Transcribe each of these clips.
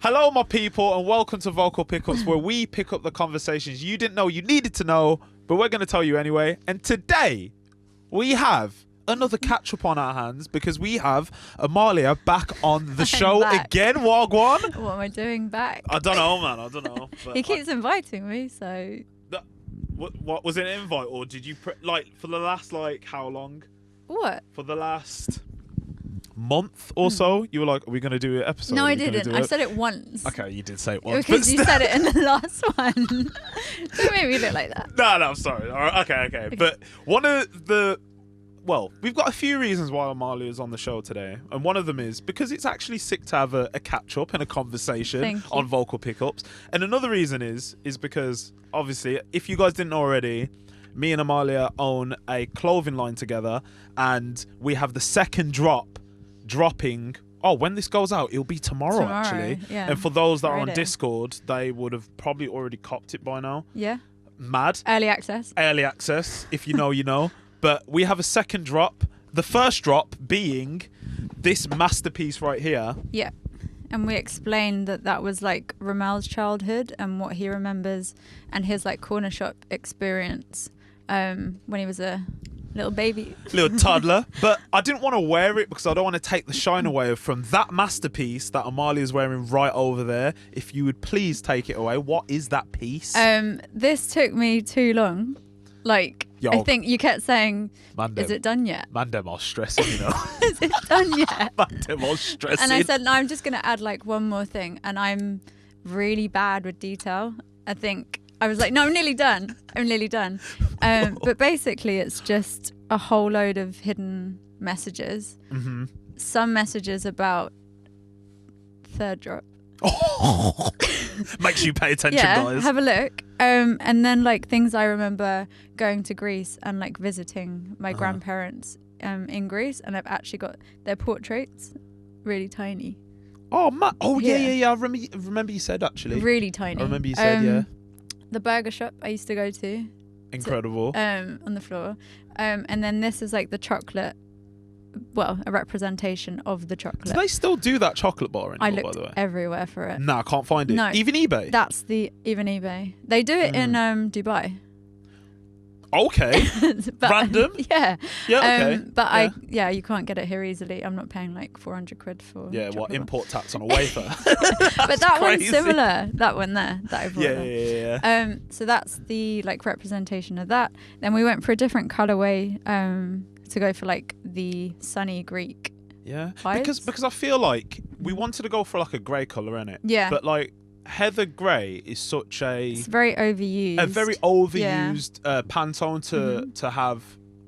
Hello, my people, and welcome to Vocal Pickups, where we pick up the conversations you didn't know you needed to know, but we're going to tell you anyway. And today, we have another catch-up on our hands because we have Amalia back on the show again. Wagwan. What am I doing back? I don't know, man. I don't know. He keeps inviting me, so... What was it an invite, or did you, for the last, how long? What? For the last... month or so, you were like, are we going to do an episode? No, I didn't. I said it once. Okay, you did say it once. Because you said it in the last one. Don't make me look like that. No, I'm sorry. All right, okay. But one of the... Well, we've got a few reasons why Amalia is on the show today. And one of them is because it's actually sick to have a catch-up and a conversation on Vocal Pickups. And another reason is because, obviously, if you guys didn't know already... me and Amalia own a clothing line together, and we have the second dropping. Oh, when this goes out, it'll be tomorrow actually. Yeah. And for those that are on Discord, they would have probably already copped it by now. Yeah. Mad. Early access. Early access. If you know, you know. But we have a second drop. The first drop being this masterpiece right here. Yeah. And we explained that was like Romell's childhood and what he remembers and his corner shop experience when he was a little baby. Little toddler. But I didn't want to wear it because I don't want to take the shine away from that masterpiece that Amalia is wearing right over there. If you would please take it away. What is that piece? This took me too long. Yo, I think you kept saying, is it done yet? Man, them are stressing, you know. Is it done yet? Man, them are stressing. And I said, no, I'm just going to add one more thing. And I'm really bad with detail. I was like, no, I'm nearly done. But basically, it's just a whole load of hidden messages. Mm-hmm. Some messages about third drop. Makes you pay attention, guys. Have a look. And then things I remember going to Greece and visiting my grandparents in Greece, and I've actually got their portraits, really tiny. Oh, yeah. I remember you said actually. Really tiny. I remember you said The burger shop I used to go to. Incredible. On the floor. And then this is the chocolate. Well, a representation of the chocolate. Do they still do that chocolate bar anymore, I looked by the way? everywhere for it. No, I can't find it. No. Even eBay? That's even eBay. They do it in Dubai. Okay. Random? Yeah. Yeah, okay. But you can't get it here easily. I'm not paying 400 quid for what, import tax on a wafer? But that one's similar. That one there that I brought. Yeah. So that's the representation of that. Then we went for a different colorway to go for the sunny Greek. Yeah. Vibes. Because I feel like we wanted to go for a grey colour, innit? Yeah. But heather grey is such it's very overused. A very overused Pantone to have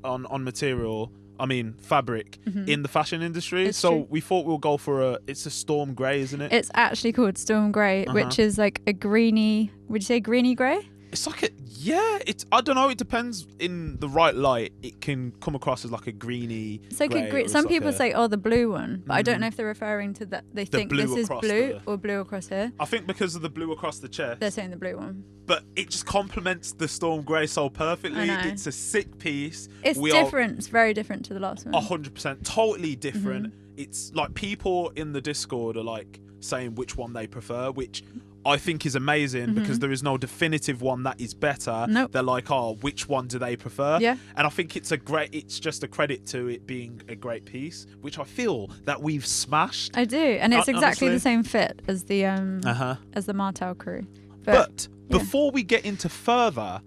on material. I mean fabric in the fashion industry. It's true. We thought we'll go for it's a storm grey, isn't it? It's actually called storm grey, which is a greeny. Would you say greeny grey? It's I don't know, it depends. In the right light it can come across as a greeny. It's some people say the blue one, but I don't know if they're referring to that. They think this is blue or blue across here. I think because of the blue across the chest they're saying the blue one, but it just complements the storm grey so perfectly. It's a sick piece. It's different. It's very different to the last one. 100%, totally different. It's people in the Discord are saying which one they prefer, which I think is amazing because there is no definitive one that is better. Nope. They're which one do they prefer? Yeah. And I think it's just a credit to it being a great piece, which I feel that we've smashed. I do, and it's exactly honestly. the same fit as the Martel crew. But before we get into further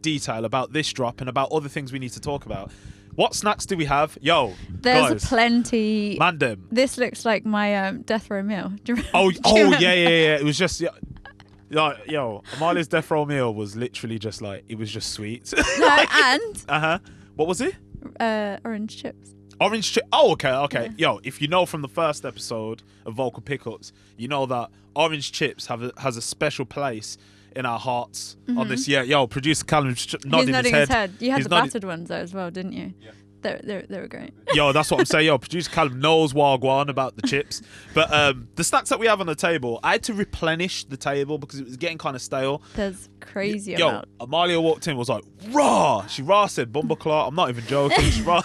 detail about this drop and about other things we need to talk about, what snacks do we have? Yo, there's guys, plenty. Mandem. This looks like my death row meal. Do you yeah. It was just Amalia's death row meal was literally just it was just sweet. And what was it? Orange chips. Orange chip. Oh, okay. Yeah. Yo, if you know from the first episode of Vocal Pickups, you know that orange chips has a special place in our hearts on this. Yeah, yo, producer Callum nodding his head. You had the battered ones though as well, didn't you? Yeah. They were great. Yo, that's what I'm saying. Yo, producer Callum knows wagwan about the chips. But the snacks that we have on the table, I had to replenish the table because it was getting kind of stale. There's crazy amount. Yo, Amalia walked in, was like, raw. She raw said Bumbleclaw. I'm not even joking. She raw.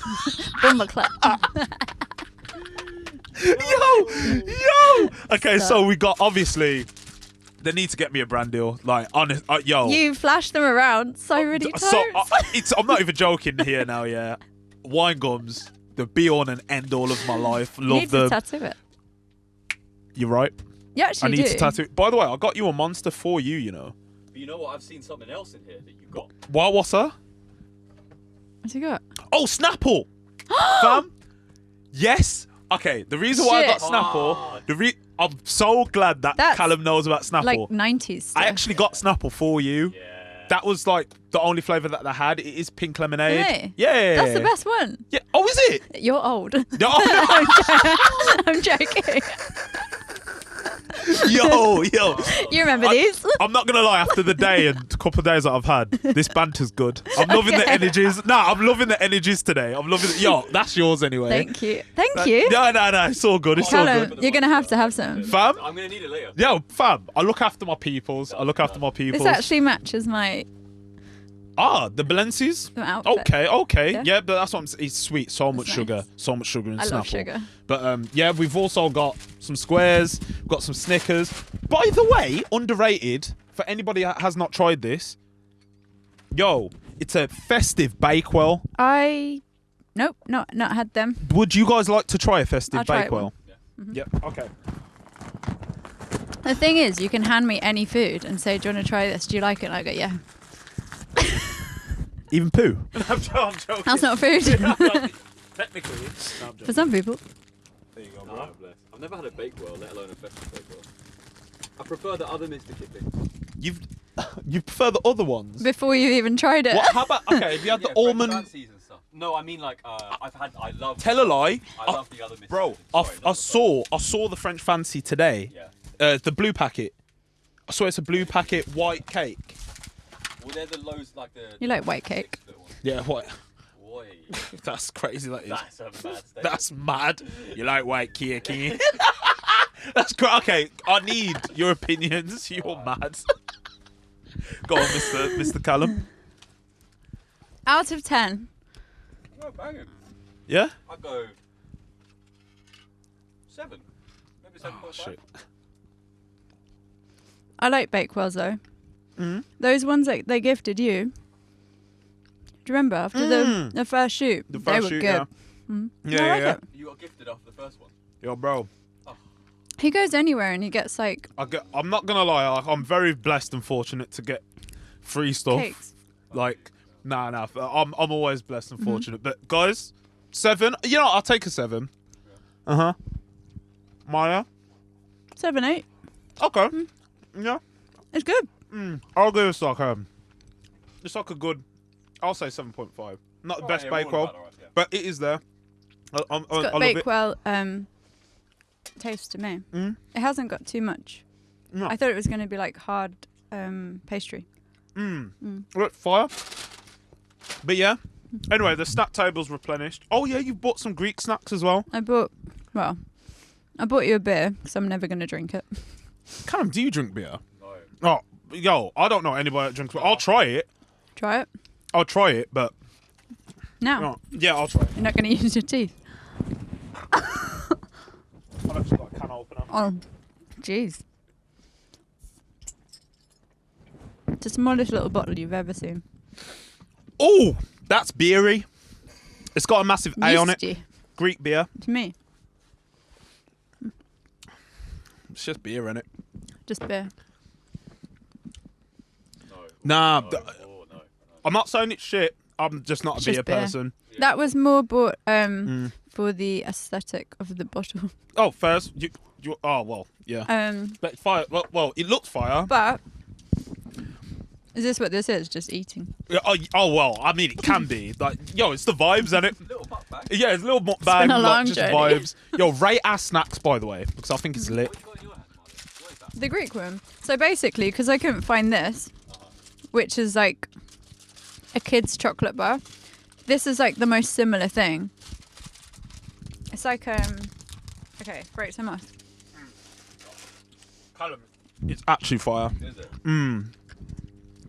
Bumbleclaw. Yo, Okay, so we got, obviously, they need to get me a brand deal. Like, honest, yo. You flashed them around so many times. So, I'm not even joking here now, yeah. Wine gums, the be-all and end-all of my life. Love you need them. to tattoo it. You're right. You actually I need to tattoo it. By the way, I got you a monster for you, you know. But you know what? I've seen something else in here that you got. What's that? What's he got? Oh, Snapple! Fam? Yes. Okay, the reason why I got Snapple, I'm so glad that Callum knows about Snapple. Like 90s stuff. I actually got Snapple for you. Yeah. That was like the only flavour that I had. It is pink lemonade. Really? Yeah. That's the best one. Yeah. Oh, is it? You're old. No. I'm joking. Yo. You remember these? I'm not gonna lie. After the day and a couple of days that I've had, this banter's good. I'm loving the energies. I'm loving the energies today. I'm loving it. Yo, that's yours anyway. Thank you. Thank you. No. It's all good. It's all Callum, good. you're gonna have some. Fam. I'm gonna need it later. Yo, fam. I look after my peoples. This actually matches my the Balenci's. outfit. Okay. Yeah, but that's what I'm saying. It's sweet. So much sugar. nice. So much sugar in I Snapple. love sugar. But yeah, we've also got some squares. We've got some Snickers. By the way, underrated for anybody that has not tried this. Yo, it's a festive Bakewell. Nope, not had them. Would you guys like to try a festive I'll try it Bakewell? one. Yeah. Okay. The thing is, you can hand me any food and say, "Do you want to try this? Do you like it?" And I go, "Yeah." Even poo. I'm joking. That's not food. Technically. For some people. There you go, No, bro. bless. I've never had a Bakewell, let alone a festive Bakewell. I prefer the other Mr. Kiplings. You prefer the other ones? Before you even tried it. What? How about have you had the almond? Fancies and stuff. No, I mean like I love. Tell a lie. I love the other Mr. Bro, Kiplings. I saw the French Fancy today. Yeah. The blue packet. I swear it's a blue packet white cake. Well, they're the lows like the. You like white cake? Yeah, what? Boy, That's crazy. That is. that's a mad statement. That's mad. You like white cake? That's great. Okay, I need your opinions. You're mad. Go on, Mr. Callum. Out of 10. No, banging. Yeah. I'd go 7. Maybe 7.5. Oh, shit. I like Bakewells though. Mm. Those ones that they gifted you. Do you remember after the first shoot? The they first were shoot, good. yeah. Mm. Yeah, I like yeah. it. You got gifted after the first one. Yo, bro. He goes anywhere and he gets like I'm not gonna lie. I'm very blessed and fortunate to get free stuff. cakes. Like, nah. I'm always blessed and fortunate. But guys, 7. You know, I'll take a 7. Maya. 7, 8. Okay. Yeah. It's good. I'll give it it's like a good. I'll say 7.5. Not the best Bakewell, but it is there. I It's got love Bakewell taste to me. Mm. It hasn't got too much. No. I thought it was going to be like hard pastry. Look, fire. But yeah. Anyway, the snack table's replenished. Oh yeah, you've bought some Greek snacks as well. I bought you a beer because I'm never going to drink it. Callum, do you drink beer? No. Oh, yo, I don't know anybody that drinks beer. I'll try it. Try it. I'll try it, but Now. no. Yeah, I'll try it. You're not going to use your teeth. I've actually got a can opener. Oh, jeez. It's the smallest little bottle you've ever seen. Oh, that's beery. It's got a massive A on it. Yeasty. Greek beer. To me, It's just beer in it. just beer. Nah, No. I'm not saying it's shit. I'm just not a It's beer just beer. person. That was more bought for the aesthetic of the bottle. Oh, first, you oh well, yeah. But fire. Well, it looks fire. But is this what this is? Just eating. Yeah, oh well, I mean it can be. Like, yo, it's the vibes, isn't it? Little butt bag. Yeah, it's a little bag, been a like, long just journey. vibes. Yo, rate our snacks, by the way, because I think it's lit. What you got in your hand, Marley? What is that? The Greek one. So basically, because I couldn't find this, which is like a kid's chocolate bar, this is like the most similar thing. It's like okay, break some off. Callum, it's actually fire. Is it? Mm.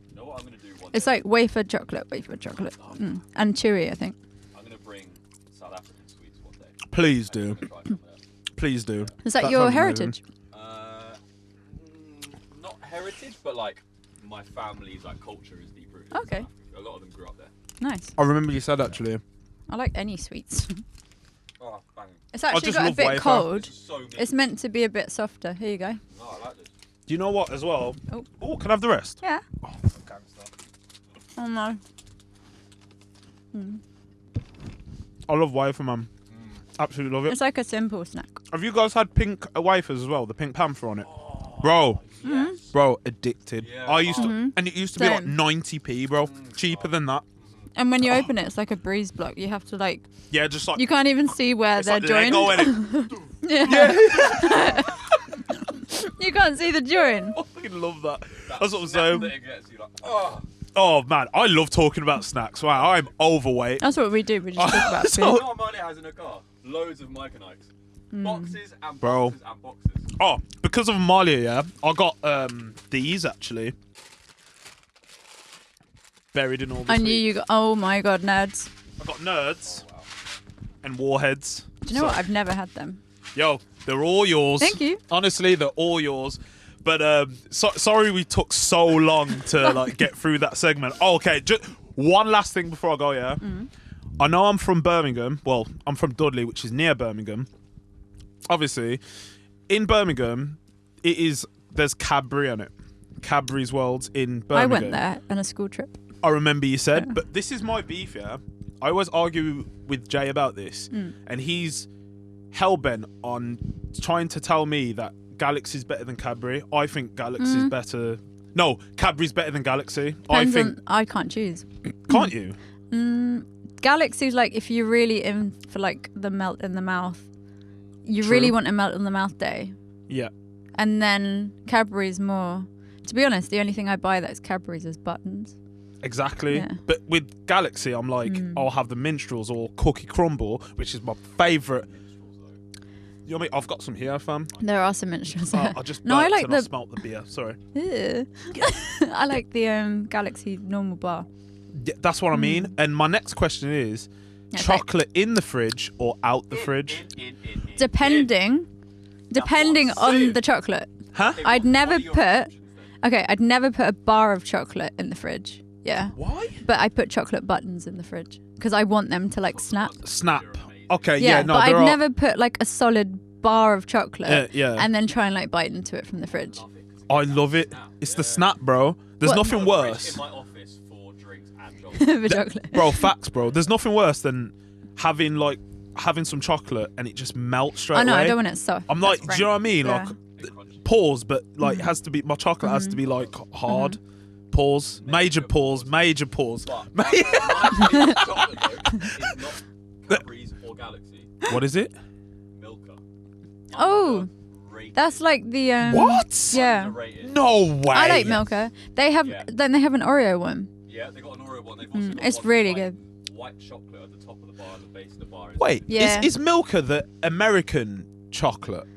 You know what I'm gonna do one It's day? like wafer chocolate. And chewy, I think. I'm gonna bring South African sweets one day. Please I'm do. gonna try some of them. Please do. Is that That your sounds heritage? heritage, but like my family's like culture is deep rooted. Okay. A lot of them grew up there. Nice. I remember you said actually. I like any sweets. Oh, banging. It's actually just got a love bit wafer. cold. This is so mint. It's meant to be a bit softer. Here you go. Oh, I like this. Do you know what as well? Oh. Can I have the rest? Yeah. Oh, gangster. Oh no. I love wafer, man. Absolutely love it. It's like a simple snack. Have you guys had pink wafers as well? The Pink Panther on it, Oh, bro. yes. Bro, addicted. Yeah. I used to, and it used to be like Same. 90p, bro. Cheaper than that. And when you open it, it's like a breeze block. You have to like. Yeah, just like You can't even see where it's they're like joined. Lego, innit? Yeah. You can't see the join. I fucking love that. That's what I'm snap saying. that it gets you like, oh. Oh man, I love talking about snacks. Wow, I'm overweight. That's what we do. We just talk about So- You food. know what Amalia has in her car? Loads of Mike and Ikes. Boxes and Bro. boxes and boxes. Oh, because of Amalia, yeah, I got these actually buried in all the I knew sweets. you got. Oh my god, nerds. I got nerds Oh, wow. and warheads. Do you know what? I've never had them. Yo, they're all yours. Thank you. Honestly, they're all yours. But sorry we took so long to like get through that segment. Oh, okay, just one last thing before I go. Yeah, I know I'm from Birmingham. Well, I'm from Dudley, which is near Birmingham. Obviously, in Birmingham, there's Cadbury on it. Cadbury's World in Birmingham. I went there on a school trip. I remember you said, Yeah. but this is my beef, yeah? I always argue with Jay about this, and he's hell-bent on trying to tell me that Galaxy's better than Cadbury. I think Galaxy's better. No, Cadbury's better than Galaxy. Depends on, I can't choose. Can't you? Galaxy's like if you're really in for like the melt in the mouth. You really want a melt in the mouth day. Yeah. And then Cadbury's more. To be honest, the only thing I buy that's Cadbury's is buttons. Exactly. Yeah. But with Galaxy, I'm like, I'll have the Minstrels or Cookie Crumble, which is my favourite. You know what I mean? I've got some here, fam. There are some minstrels there. I just No, I burped like and I the- smelt the beer. Sorry. Ew. I like the Galaxy normal bar. Yeah, that's what I mean. And my next question is, Okay. chocolate in the fridge or out the fridge? Depending on the chocolate. Huh? I'd never put a bar of chocolate in the fridge. Yeah. Why? But I put chocolate buttons in the fridge because I want them to like snap. Snap. Okay, Yeah, no, but there I'd are- never put like a solid bar of chocolate Yeah. and then try and like bite into it from the fridge. I love it. It's the snap, bro. There's What? nothing In worse. my office for drinks and chocolate. The chocolate. Bro, facts, bro. There's nothing worse than having some chocolate and it just melts straight I know, away. I don't want it soft. I'm like, That's do you know what I mean? Yeah. Like, pause, but like, it has to be, my chocolate has to be like hard. Pause. Major pause. Major pause. But my favourite chocolate though is not Cadbury's or Galaxy. What is it? Milka. Oh, Underrated. that's like the What? Yeah. Underrated. No way. I like Milka. They have Yeah. then they have an Oreo one. Yeah, they got an Oreo one. They've also got It's one really with, like, good. white chocolate at the top of the bar and the base of the bar. Is Wait, Yeah. is Milka the American chocolate?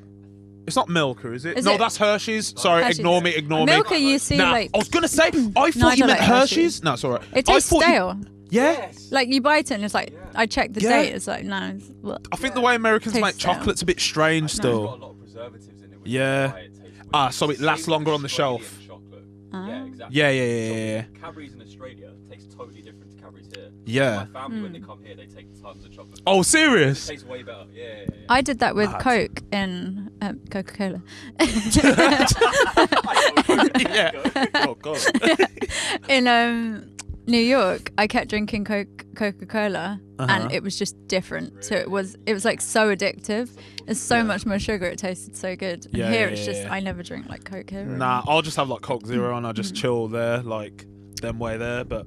It's not Milka, is it? Is no, it? that's Hershey's. Sorry, Hershey's. ignore me. Milka, you see, Nah, like I was gonna say, I thought I you don't meant like Hershey's. Hershey's. No, it's alright. it tastes stale. Yeah. Yes. Like you bite it and it's like I check the Yeah. date. It's like no. It's, I think the way Americans Tastes make stale. chocolate's a bit strange It's got a still. lot of preservatives in it. Which Yeah. is why it tastes weird. Ah, so it lasts Same longer on the Australian shelf. chocolate. Ah. Yeah, exactly. Yeah. Cadbury's in Australia tastes totally different to Cadbury's here. Yeah. My family, when they come here, they take tons of chocolate. Oh, It serious? tastes way better. Yeah. I did that with Mad. Coke in Coca-Cola. Yeah. Oh god. In New York, I kept drinking Coca-Cola, and it was just different. So it was like so addictive. It's so much more sugar. It tasted so good. And Yeah, here yeah, it's just yeah. I never drink like Coke here. Nah, I'll just have like Coke Zero and I just chill there, like them way there. But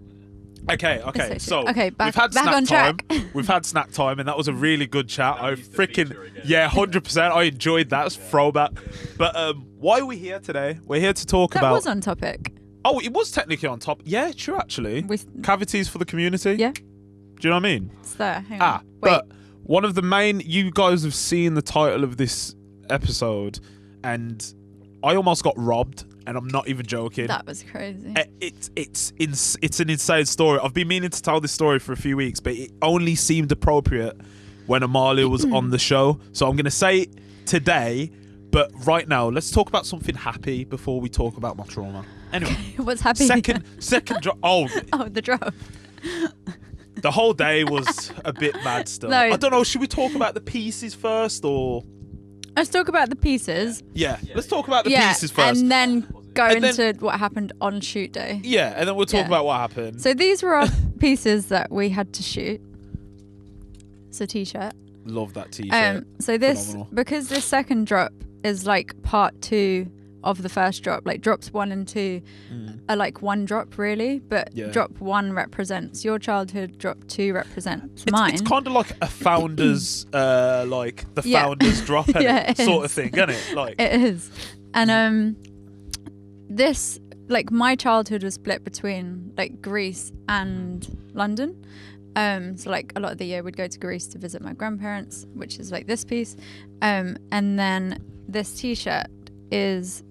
okay. So Okay, back- we've had back snack on time. track. We've had snack time, and that was a really good chat. I That needs to feature freaking again. 100%. I enjoyed that. It's throwback. But why are we here today? We're here to talk That about. was on topic. Oh, it was technically on top. Yeah, true. Actually, cavities for the community. Yeah. Do you know what I mean? It's there. Hang on. Wait. But one of the main, you guys have seen the title of this episode, and I almost got robbed, and I'm not even joking. That was crazy. It's an insane story. I've been meaning to tell this story for a few weeks, but it only seemed appropriate when Amalia was on the show. So I'm going to say it today, But right now, let's talk about something happy before we talk about my trauma. Anyway, what's happy? Second drop. Oh, the drop. The whole day was a bit mad still. No. I don't know. Should we talk about the pieces first, or? Let's talk about the pieces. Yeah, let's talk about the pieces first, and then go into what happened on shoot day. Yeah, and then we'll talk about what happened. So these were our pieces that we had to shoot. It's a t-shirt. Love that t-shirt. So this, Phenomenal. because this second drop is like part 2 of the first drop, like drops 1 and 2 are like one drop really, but drop 1 represents your childhood, drop 2 represents mine. It's kind of like a founder's like the founder's drop sort of thing, isn't it? Like it is. And this, like, my childhood was split between like Greece and London. So like a lot of the year we'd go to Greece to visit my grandparents, which is like this piece. And then this t-shirt is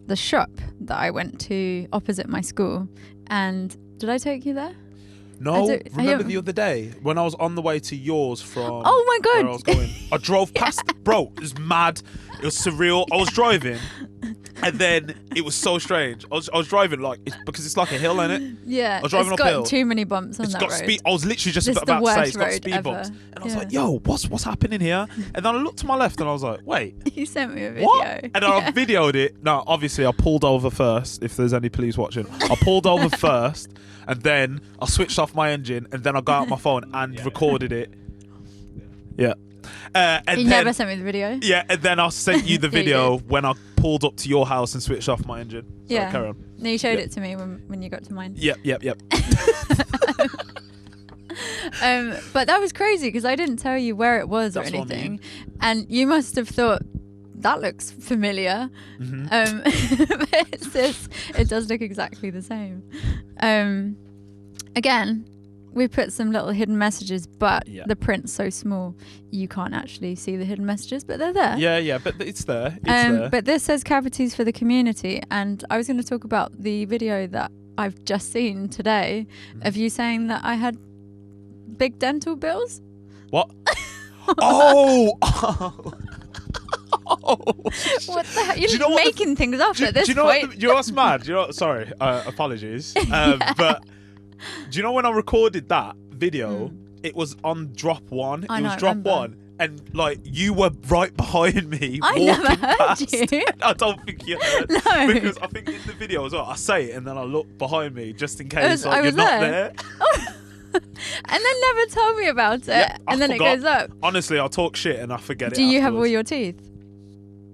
the shop that I went to opposite my school. And did I take you there? No, remember the other day when I was on the way to yours from oh my god, where I was going? I drove past, bro, it was mad, it was surreal. I was driving and then it was so strange. I was driving like, because it's like a hill, isn't it? Yeah, I was driving it's uphill. got too many bumps on that road. I was literally just about to say it's got speed bumps, and I was like, "Yo, what's happening here?" And then I looked to my left, and I was like, "Wait." You sent me a video. What? And then I videoed it. Now, obviously, I pulled over first. If there's any police watching, I pulled over first, and then I switched off my engine, and then I got out my phone and recorded it. Yeah. And you never sent me the video. Yeah, and then I sent you the video when I pulled up to your house and switched off my engine. Yeah. Carry on. No, you showed it to me when you got to mine. Yep. But that was crazy because I didn't tell you where it was or anything, and you must have thought that looks familiar. But it does look exactly the same. Again, we put some little hidden messages, but the print's so small you can't actually see the hidden messages, but they're there. Yeah, but it's there. It's there. But this says cavities for the community, and I was going to talk about the video that I've just seen today of you saying that I had big dental bills. What? Oh! What the hell? You're making things up at this point. Do you know what's mad? Sorry, apologies. But do you know when I recorded that video, it was on drop 1. It was drop 1. And like you were right behind me. I never heard you. I don't think you heard. No. Because I think in the video as well, I say it and then I look behind me just in case I you're was not there. And then never told me about it. Yeah, and then forgot. it goes up. Honestly, I'll talk shit and I forget it. Do you have all afterwards. your teeth?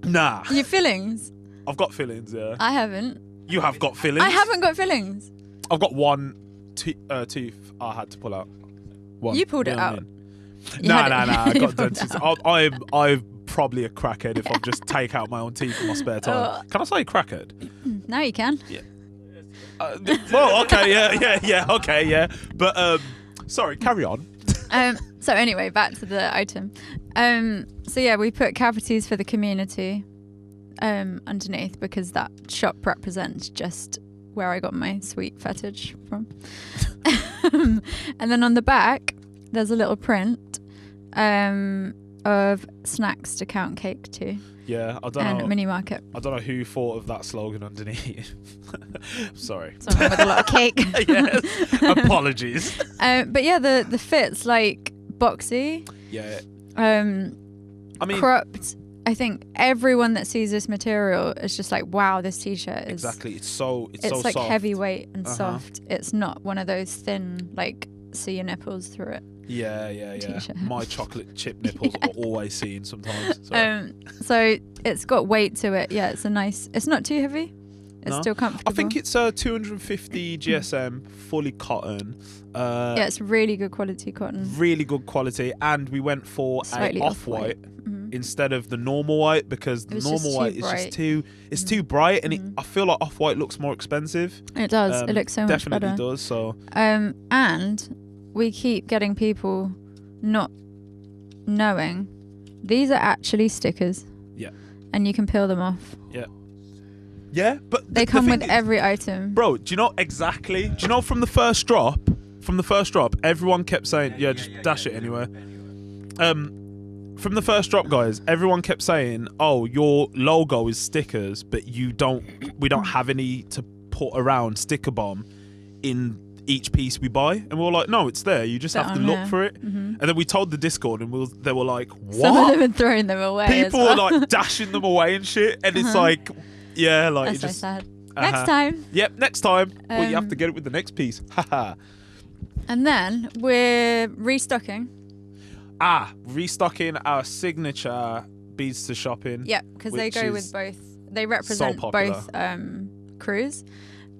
Nah. Your fillings? I've got fillings, yeah. I haven't. You have got fillings? I haven't got fillings. I've got one tooth I had to pull out. One. You pulled it out. Nah. I got dentist. I'm probably a crackhead if I just take out my own teeth in my spare time. Can I say crackhead? Now you can. Yeah. Well, okay, yeah, okay, yeah. But sorry, carry on. So anyway, back to the item. So yeah, we put cavities for the community underneath because that shop represents just where I got my sweet fetish from. And then on the back, there's a little print of snacks to count cake to. Yeah, I don't know. And mini market. I don't know who thought of that slogan underneath. Sorry. Someone with a lot of cake. Yes. Apologies. But yeah, the fit's like boxy. Yeah. I mean, cropped. I think everyone that sees this material is just like, wow, this t-shirt is exactly. It's so like soft. heavyweight and soft. It's not one of those thin, like, see your nipples through it. Yeah. My chocolate chip nipples are always seen sometimes. So it's got weight to it. Yeah, it's not too heavy. It's still comfortable. I think it's 250 GSM, fully cotton. Yeah, it's really good quality cotton. Really good quality, and we went for slightly a off-white instead of the normal white because the normal white is just too bright, and I feel like off-white looks more expensive. It does. It looks so much better. Definitely does. So and we keep getting people not knowing these are actually stickers. Yeah. And you can peel them off. Yeah. Yeah, but they come with every item. Bro, do you know exactly? Do you know from the first drop, everyone kept saying, just dash it anywhere. from the first drop, guys, everyone kept saying, "Oh, your logo is stickers, but we don't have any to put around sticker bomb in each piece we buy." And we were like, "No, it's there. You just have to look for it." And then we told the Discord, and they were like, "What?" Some of them are throwing them away. People were like dashing them away and shit, and it's like, yeah, like that's so sad. Next time. Yep, next time. Well, you have to get it with the next piece. Haha. And then we're restocking. Restocking our signature beads to shopping. Yeah, because they go with both. They represent both crews.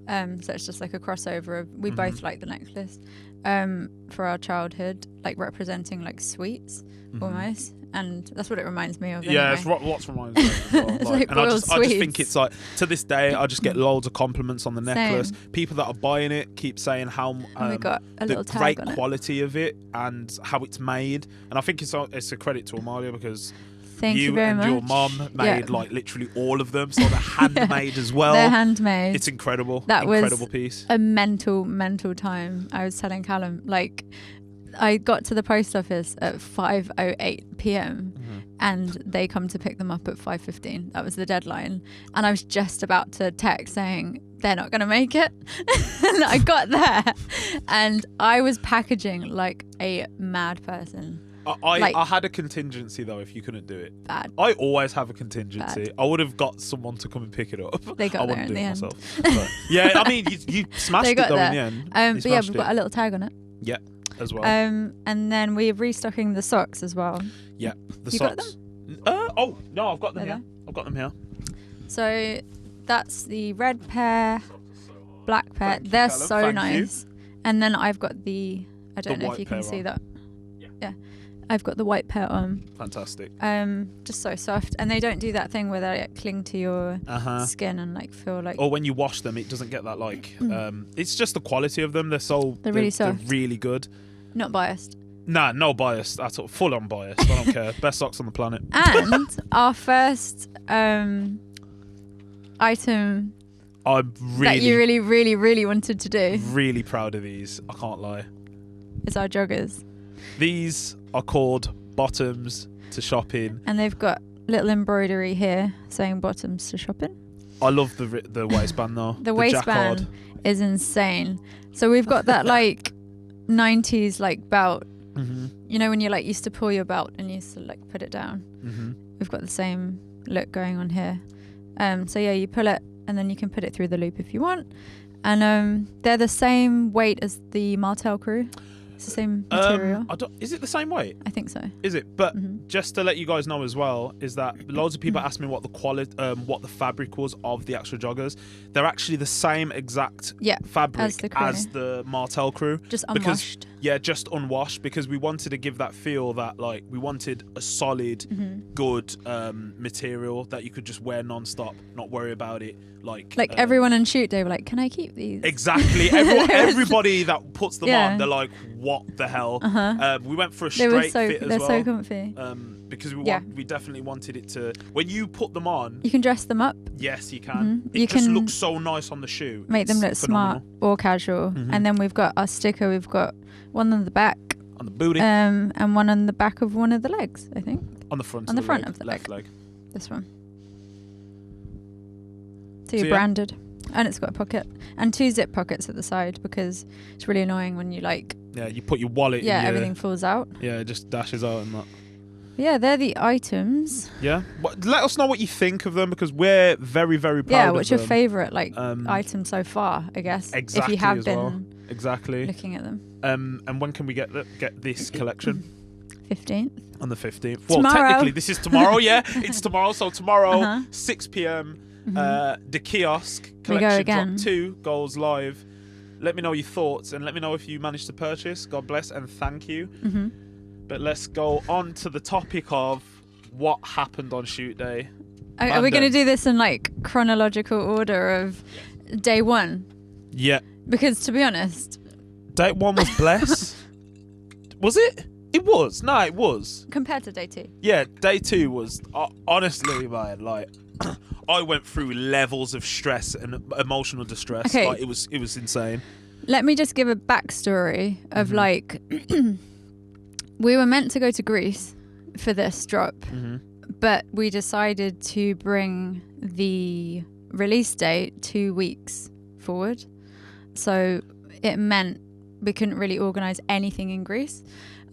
So it's just like a crossover of we both like the necklace for our childhood, like representing like sweets almost. And that's what it reminds me of. Yeah, anyway. it's lots reminds me of as well. Like and I just think it's like, to this day, I just get loads of compliments on the necklace. Same. People that are buying it keep saying how we got a little the tag great on quality of it and how it's made. And I think it's a credit to Amalia, because Thank you very and much. your mum made like literally all of them, so they're handmade as well. They're handmade. It's incredible. That incredible was piece. A mental time. I was telling Callum, like, I got to the post office at 5:08 p.m. and they come to pick them up at 5:15. That was the deadline, and I was just about to text saying they're not going to make it. And I got there, and I was packaging like a mad person. I had a contingency though if you couldn't do it. Bad. I always have a contingency. I would have got someone to come and pick it up. They got I there wouldn't in do the it end. myself. But, yeah, I mean, you smashed it though in the end. But yeah, we've got a little tag on it. Yeah, as well. And then we're restocking the socks as well. Yeah, the you socks. Got them? Oh no, I've got them here. I've got them here. So that's the red pair, black pair. They're so nice. And then I've got the. I don't know if you can see that. Yeah. I've got the white pair on. Fantastic. Just so soft, and they don't do that thing where they like, cling to your skin and like feel like. Or when you wash them, it doesn't get that like. It's just the quality of them. They're really soft. They're really good. Not biased. Nah, no bias at all. Full on bias. I don't care. Best socks on the planet. And our first item. That you really wanted to do. Really proud of these. I can't lie. It's our joggers. These are called bottoms to shop in, and they've got little embroidery here saying bottoms to shop in. I love the waistband though. The waistband jacquard is insane. So we've got that like 90s like belt. You know when you like used to pull your belt and you used to like put it down. We've got the same look going on here. So yeah, you pull it and then you can put it through the loop if you want. And they're the same weight as the Martell crew. It's the same material. Is it the same weight? I think so. Is it? But just to let you guys know as well, is that loads of people ask me what the quality, what the fabric was of the actual joggers. They're actually the same exact fabric as the Martell crew. Just unwashed. Just unwashed, because we wanted to give that feel that like we wanted a solid, good material that you could just wear non-stop, not worry about it. Like everyone on shoot day were like, can I keep these? Exactly. Everybody that puts them on, they're like, what the hell? We went for a straight fit as well. They're so comfy. Because we definitely wanted it to, when you put them on, you can dress them up. Yes, you can. It just looks so nice on the shoe. Make them look smart or casual. And then we've got our sticker. We've got one on the back, on the booty, and one on the back of one of the legs, I think. On the front. On the front leg, of the left leg. This one. So you're branded, and it's got a pocket and 2 zip pockets at the side, because it's really annoying when you like. Yeah, you put your wallet. Yeah, everything falls out. Yeah, it just dashes out and that. Yeah, they're the items. Yeah, let us know what you think of them, because we're very, very proud. Yeah, what's your favourite item so far? I guess exactly, if you have been looking at them. And when can we get this collection? 15th. On the 15th. Tomorrow. Well, technically this is tomorrow. Yeah, it's tomorrow. So tomorrow, 6 p.m. The kiosk collection drop 2 goes live. Let me know your thoughts and let me know if you managed to purchase. God bless and thank you. But let's go on to the topic of what happened on shoot day. Are we going to do this in like chronological order of day 1? Yeah. Because to be honest, day 1 was bless. Was it? It was. No, it was. Compared to day 2. Yeah, day 2 was honestly, man, like I went through levels of stress and emotional distress. Okay. Like, it was insane. Let me just give a backstory of like we were meant to go to Greece for this drop. But we decided to bring the release date 2 weeks forward. So it meant we couldn't really organise anything in Greece.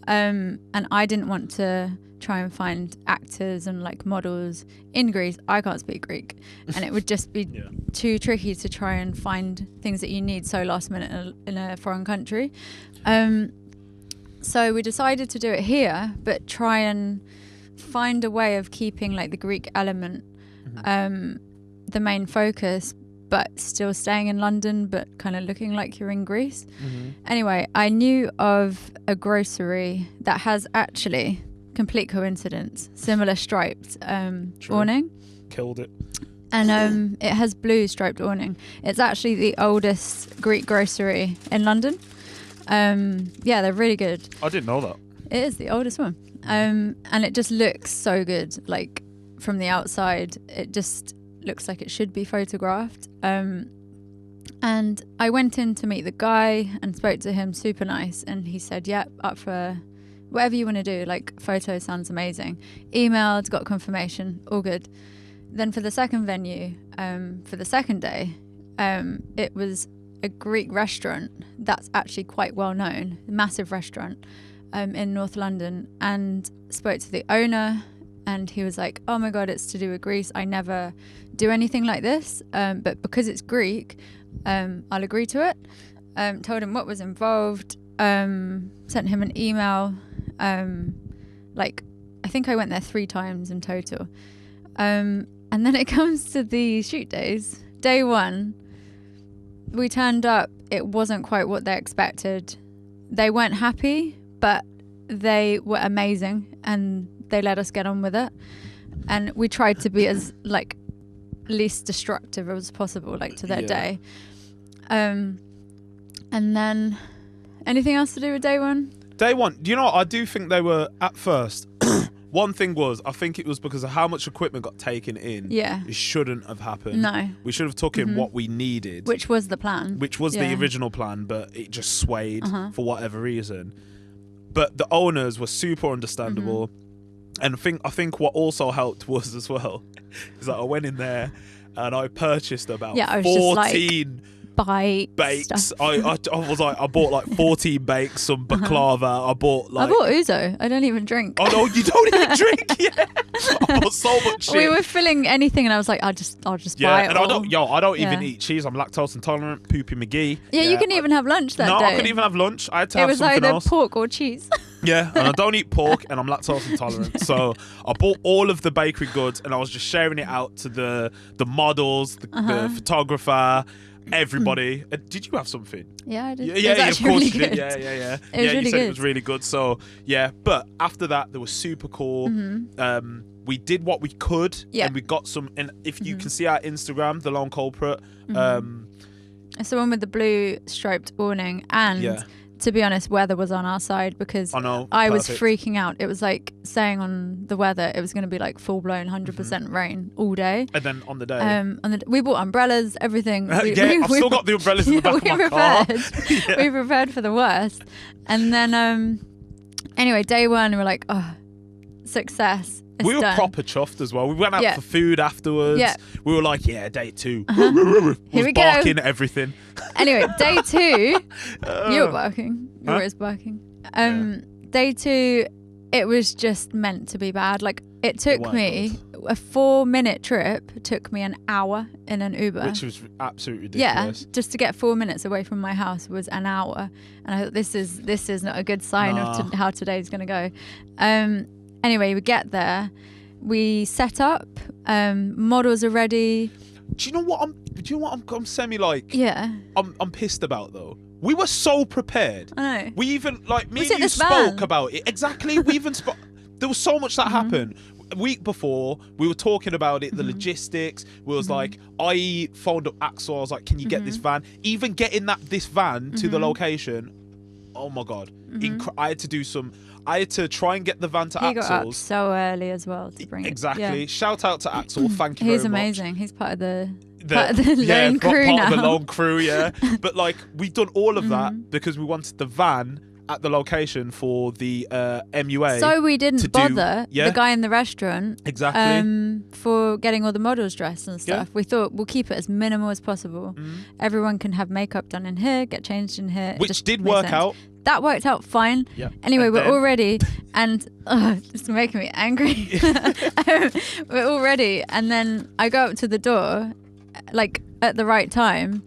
And I didn't want to try and find actors and like models in Greece. I can't speak Greek, and it would just be too tricky to try and find things that you need so last minute in a foreign country. So we decided to do it here, but try and find a way of keeping like the Greek element the main focus, but still staying in London, but kind of looking like you're in Greece. Anyway, I knew of a grocery that has actually, complete coincidence, similar striped awning. Killed it. And it has blue striped awning. It's actually the oldest Greek grocery in London. Yeah, they're really good. I didn't know that. It is the oldest one. And it just looks so good. Like from the outside, it just looks like it should be photographed. And I went in to meet the guy and spoke to him, super nice. And he said, yep, up for whatever you want to do. Like, photo sounds amazing. Emailed, got confirmation, all good. Then for the second venue, for the second day, it was a Greek restaurant that's actually quite well known, a massive restaurant in North London, and spoke to the owner, and he was like, oh my God, it's to do with Greece. I never do anything like this, but because it's Greek, I'll agree to it. Told him what was involved, sent him an email. Like, I think I went there 3 times in total. And then it comes to the shoot days. Day 1, we turned up. It wasn't quite what they expected. They weren't happy, but they were amazing, and they let us get on with it. And we tried to be as like least destructive as possible, like to their day. And then anything else to do with day 1? Day 1, do you know what? I do think they were at first. One thing was, I think it was because of how much equipment got taken in. Yeah. It shouldn't have happened. No. We should have took in what we needed. Which was the plan. Which was the original plan, but it just swayed for whatever reason. But the owners were super understandable. And I think what also helped was as well, is that I went in there and I purchased about 14 bakes. I was like, I bought like 14 bakes, some baklava. I bought ouzo. I don't even drink. Oh no, you don't even drink? Yeah. I bought so much shit. We were filling anything, and I was like, I'll just buy it. And I don't even eat cheese. I'm lactose intolerant. Poopy McGee. Yeah, you couldn't even have lunch that day. No, I couldn't even have lunch. I had to have something else. It was either pork or cheese. Yeah, and I don't eat pork, and I'm lactose intolerant. So I bought all of the bakery goods, and I was just sharing it out to the models, the photographer, everybody. Did you have something? Yeah, I did. Yeah, of course really you did. good. Yeah. It was you really said good. It was really good. So yeah, but after that, they were super cool. We did what we could, and we got some. And if you can see our Instagram, The Lone Culprit. It's the one with the blue striped awning, and to be honest, weather was on our side, because I was freaking out. It was like saying on the weather it was going to be like full blown 100% rain all day. And then on the day, we bought umbrellas, everything. I've still got the umbrellas in the back of my car. We prepared for the worst. And then anyway, day 1, we were like, oh, success. We were proper chuffed as well. We went out for food afterwards. Yeah. We were like, day 2. Here we barking go. At everything. Anyway, day 2, you were barking. You were always barking. Day 2, it was just meant to be bad. Like, it took me a 4-minute trip. Took me an hour in an Uber, which was absolutely ridiculous. Yeah, just to get 4 minutes away from my house was an hour, and I thought this is not a good sign of how today's going to go. Anyway, we get there, we set up, models are ready. Do you know what I'm semi like? Yeah. I'm pissed about though. We were so prepared. I know. We even me and you spoke about it. Exactly. We even spoke. There was so much that happened. A week before, we were talking about it, the logistics. We was like, I phoned up Axel. I was like, can you get this van? Even getting this van to the location. Oh my God. I had to try and get the van to Axel's. He got up so early as well to bring it. Exactly. Yeah. Shout out to Axel. Thank you very much. He's amazing. He's part of the lone crew now. Part of the lone crew, yeah. But like, we've done all of that because we wanted the van at the location for the MUA. So we didn't bother the guy in the restaurant for getting all the models dressed and stuff. We thought we'll keep it as minimal as possible. Everyone can have makeup done in here, get changed in here. Which did work out. That worked out fine. Yeah. Anyway, we're all ready, and it's making me angry. We're all ready, and then I go up to the door, like at the right time,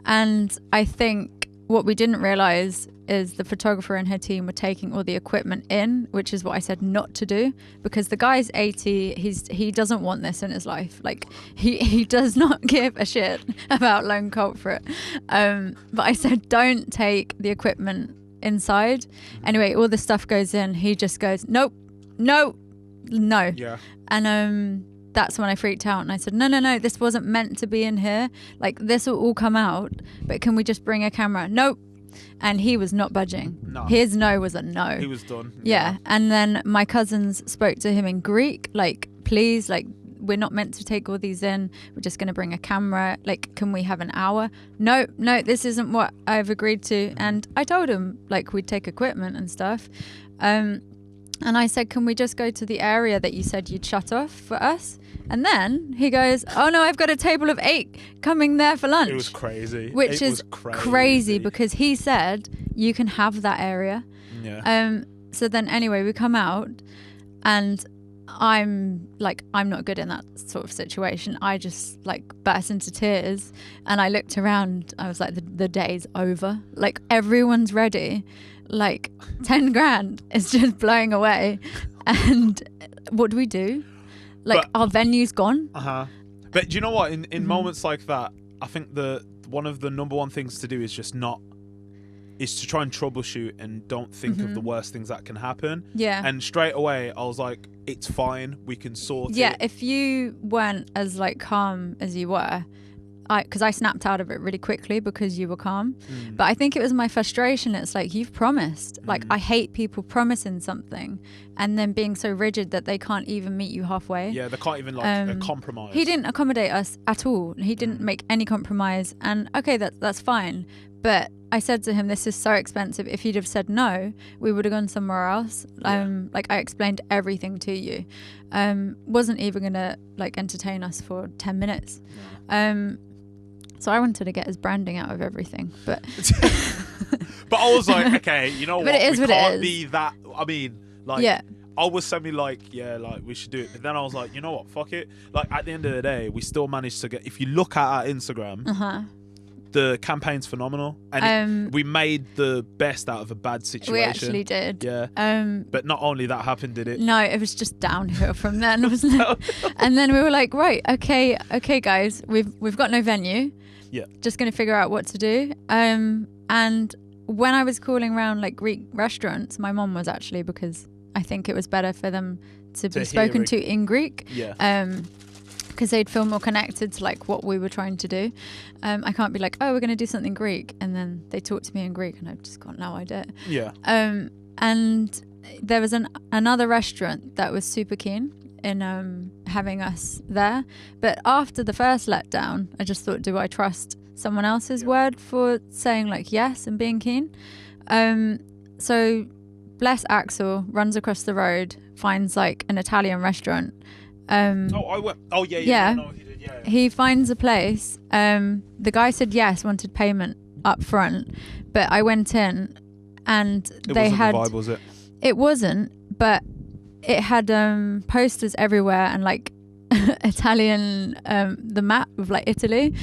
and I think what we didn't realize is the photographer and her team were taking all the equipment in, which is what I said not to do, because the guy's 80. He doesn't want this in his life. Like he does not give a shit about lone culprit. But I said don't take the equipment inside. Anyway, all the stuff goes in. He just goes no. Yeah. And that's when I freaked out and I said no, this wasn't meant to be in here. Like this will all come out, but can we just bring a camera? Nope. And he was not budging. No. His no was a no. He was done. Yeah. And then my cousins spoke to him in Greek, like, please, like, we're not meant to take all these in. We're just going to bring a camera. Like, can we have an hour? No, this isn't what I've agreed to. And I told him, like, we'd take equipment and stuff. And I said, can we just go to the area that you said you'd shut off for us? And then he goes, oh no, I've got a table of 8 coming there for lunch. It was crazy. Which is crazy because he said you can have that area. Yeah. So then anyway, we come out and I'm not good in that sort of situation. I just like burst into tears and I looked around. I was like, the day's over. Like everyone's ready. Like 10 grand is just blowing away. And what do we do? Like our venue's gone. But do you know what? In moments like that, I think one of the number one things to do is to try and troubleshoot and don't think of the worst things that can happen. Yeah. And straight away, I was like, it's fine. We can sort it. Yeah. If you weren't as like calm as you were, because I snapped out of it really quickly because you were calm. But I think it was my frustration. It's like, you've promised. Like, I hate people promising something and then being so rigid that they can't even meet you halfway. Yeah, they can't even like compromise. He didn't accommodate us at all. He didn't make any compromise. And okay, that's fine. But I said to him, this is so expensive. If you'd have said no, we would have gone somewhere else. Like I explained everything to you. Wasn't even going to like entertain us for 10 minutes. No. So I wanted to get his branding out of everything, but but I was like, okay, you know what? But it is we what it can't is. be that. I mean, like, I was semi like, yeah, like we should do it. But then I was like, you know what? Fuck it. Like at the end of the day, we still managed to get. If you look at our Instagram, the campaign's phenomenal, and we made the best out of a bad situation. We actually did. Yeah. But not only that happened, did it? No, it was just downhill from then, wasn't it? And then we were like, right, okay, guys, we've got no venue. Yeah. Just going to figure out what to do. And when I was calling around like Greek restaurants, my mom was actually, because I think it was better for them to be spoken to in Greek. Yeah. Because they'd feel more connected to like what we were trying to do. I can't be like, oh, we're going to do something Greek. And then they talk to me in Greek and I've just got no idea. Yeah. And there was another restaurant that was super keen in having us there, but after the first letdown, I just thought, do I trust someone else's word for saying like yes and being keen? So bless Axel, runs across the road, finds like an Italian restaurant. I went. Oh yeah. No, he did, yeah. He finds a place. The guy said yes, wanted payment up front, but I went in and they had. It wasn't the vibe, was it? It wasn't, but it had posters everywhere and like Italian, the map of like Italy.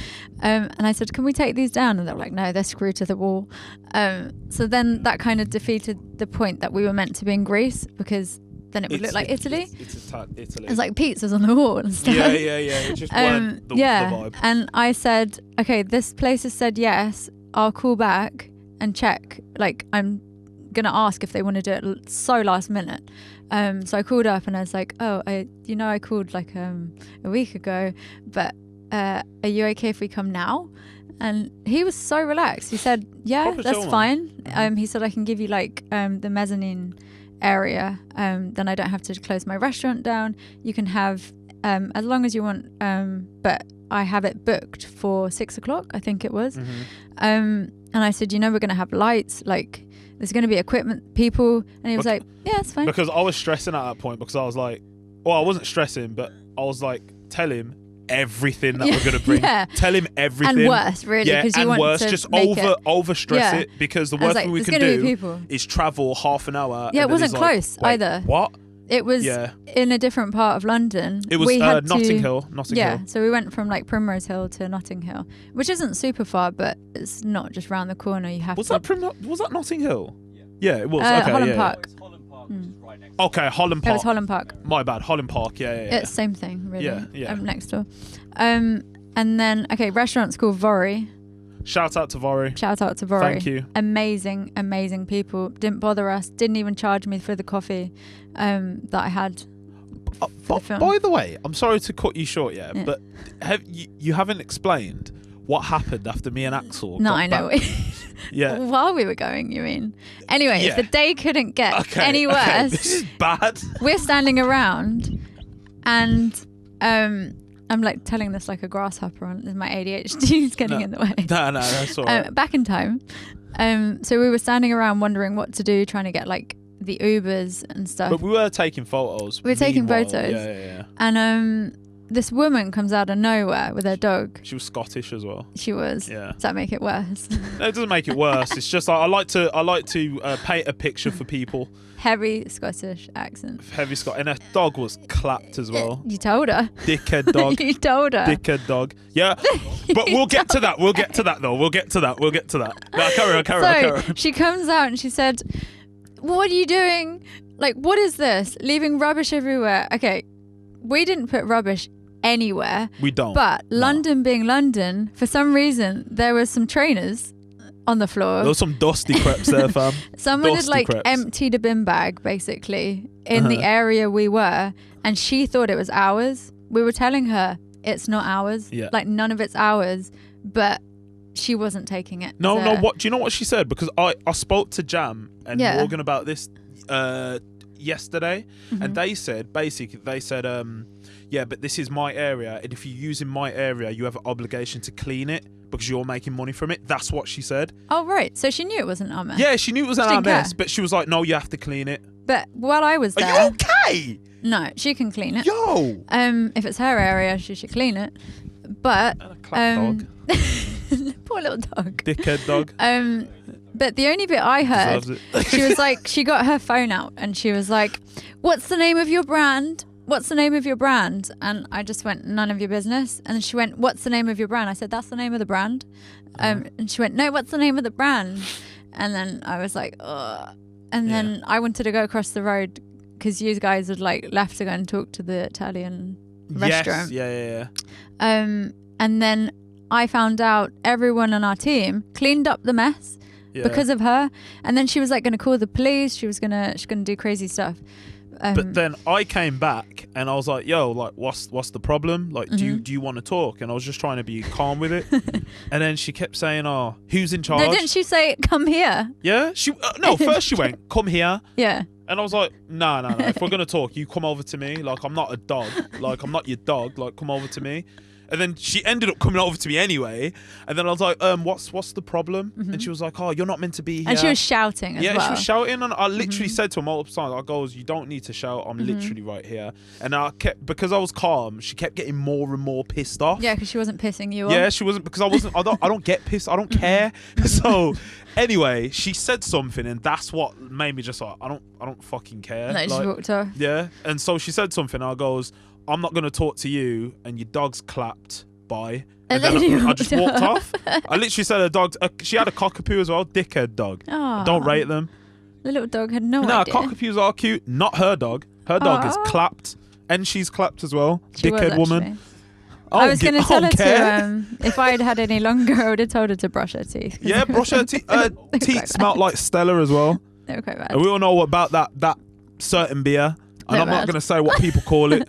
And I said, can we take these down? And they were like, no, they're screwed to the wall. So then that kind of defeated the point that we were meant to be in Greece, because then it would look like Italy. It's Italy. It's like pizzas on the wall and stuff. Yeah. It just weren't the vibe. And I said, okay, this place has said yes. I'll call back and check. Like, I'm going to ask if they want to do it so last minute. So I called up and I was like, oh, I called like a week ago, but are you okay if we come now? And he was so relaxed. He said, yeah, Proper that's chill, fine. He said, I can give you like the mezzanine area. Then I don't have to close my restaurant down. You can have as long as you want, but I have it booked for 6 o'clock, I think it was. And I said, we're going to have lights, like there's going to be equipment people. And he was like, yeah, it's fine. Because I was stressing at that point because I was like, well, I wasn't stressing, but I was like, tell him everything that we're going to bring. Yeah. Tell him everything. And worse, really. Yeah, and you worse. Just over stress it, because the worst thing we can do is travel half an hour. Yeah, it wasn't close either. What? It was in a different part of London. It was Notting Hill. Yeah, so we went from like Primrose Hill to Notting Hill, which isn't super far, but it's not just round the corner. You have was that Notting Hill? Yeah, it was. Holland Park. It's Holland Park, which is right next. Okay, Holland Park. It was Holland Park. My bad, Holland Park. Yeah. It's the same thing, really. Yeah. Next door. And then restaurant's called Vory. Shout out to Vory. Thank you. Amazing people. Didn't bother us. Didn't even charge me for the coffee that I had. By the way, I'm sorry to cut you short, but you haven't explained what happened after me and Axel. No, I know. Yeah. While we were going, you mean? Anyway, the day couldn't get any worse. Okay. This is bad. We're standing around, and I'm like telling this like a grasshopper on my ADHD is getting in the way. No, that's all right. Back in time. So we were standing around wondering what to do, trying to get like the Ubers and stuff. But we were taking photos. We were taking photos. Yeah. And this woman comes out of nowhere with her dog. She was Scottish as well. She was. Yeah. Does that make it worse? No, it doesn't make it worse. It's just like I like to paint a picture for people. Heavy Scottish accent. Heavy Scott, and her dog was clapped as well. You told her. Dickhead dog. You told her. Dickhead dog. Yeah, but we'll get to that. We'll get to that though. We'll get to that. No, carry on. She comes out and she said, "What are you doing? Like, what is this? Leaving rubbish everywhere." Okay, we didn't put rubbish anywhere. We don't. But London being London, for some reason, there were some trainers on the floor. There was some dusty creps there, fam. Someone had like emptied a bin bag basically in the area we were, and she thought it was ours. We were telling her it's not ours. Yeah. Like none of it's ours, but she wasn't taking it. No. What do you know what she said? Because I spoke to Jam and Morgan about this yesterday, and they said but this is my area, and if you use in my area, you have an obligation to clean it because you're making money from it. That's what she said. Oh, right. So she knew it wasn't our mess. Yeah, she knew it was our mess, but she was like, no, you have to clean it. But while I was there... Are you okay? No, she can clean it. Yo! If it's her area, she should clean it. But... And a clap dog. Poor little dog. Dickhead dog. But the only bit I heard, she was like, she got her phone out and she was like, what's the name of your brand? What's the name of your brand? And I just went, none of your business. And then she went, what's the name of your brand? I said, that's the name of the brand. And she went, no, what's the name of the brand? And then I was like, ugh. And then I wanted to go across the road because you guys had like left to go and talk to the Italian restaurant. Yeah. And then I found out everyone on our team cleaned up the mess because of her. And then she was like going to call the police. She's gonna do crazy stuff. But then I came back and I was like, yo, like what's the problem? Like do you want to talk? And I was just trying to be calm with it. And then she kept saying, oh, who's in charge? No, didn't she say come here? Yeah, first she went, come here. Yeah. And I was like, no. If we're gonna talk, you come over to me. Like I'm not a dog. Like I'm not your dog. Like come over to me. And then she ended up coming over to me anyway. And then I was like, what's the problem? And she was like, oh, you're not meant to be here. And she was shouting as well. Yeah, she was shouting. And I literally said to her multiple times, I goes, you don't need to shout. I'm literally right here. And because I was calm, she kept getting more and more pissed off. Yeah, because she wasn't pissing you off. Yeah, she wasn't, because I don't get pissed. I don't care. So anyway, she said something and that's what made me just like, I don't fucking care. No, she walked off. Yeah. And so she said something and I goes, I'm not going to talk to you, and your dog's clapped, bye. And then I just walked off. I literally said her dog, she had a cockapoo as well, dickhead dog. Aww. Don't rate them. The little dog had no idea. Cockapoos are cute, not her dog. Her dog is clapped, and she's clapped as well. Dickhead woman. I was going to tell her to, if I had any longer, I would have told her to brush her teeth. Yeah, brush her teeth. Teeth smelled like Stella as well. They were quite bad. And we all know about that certain beer. And I'm not going to say what people call it.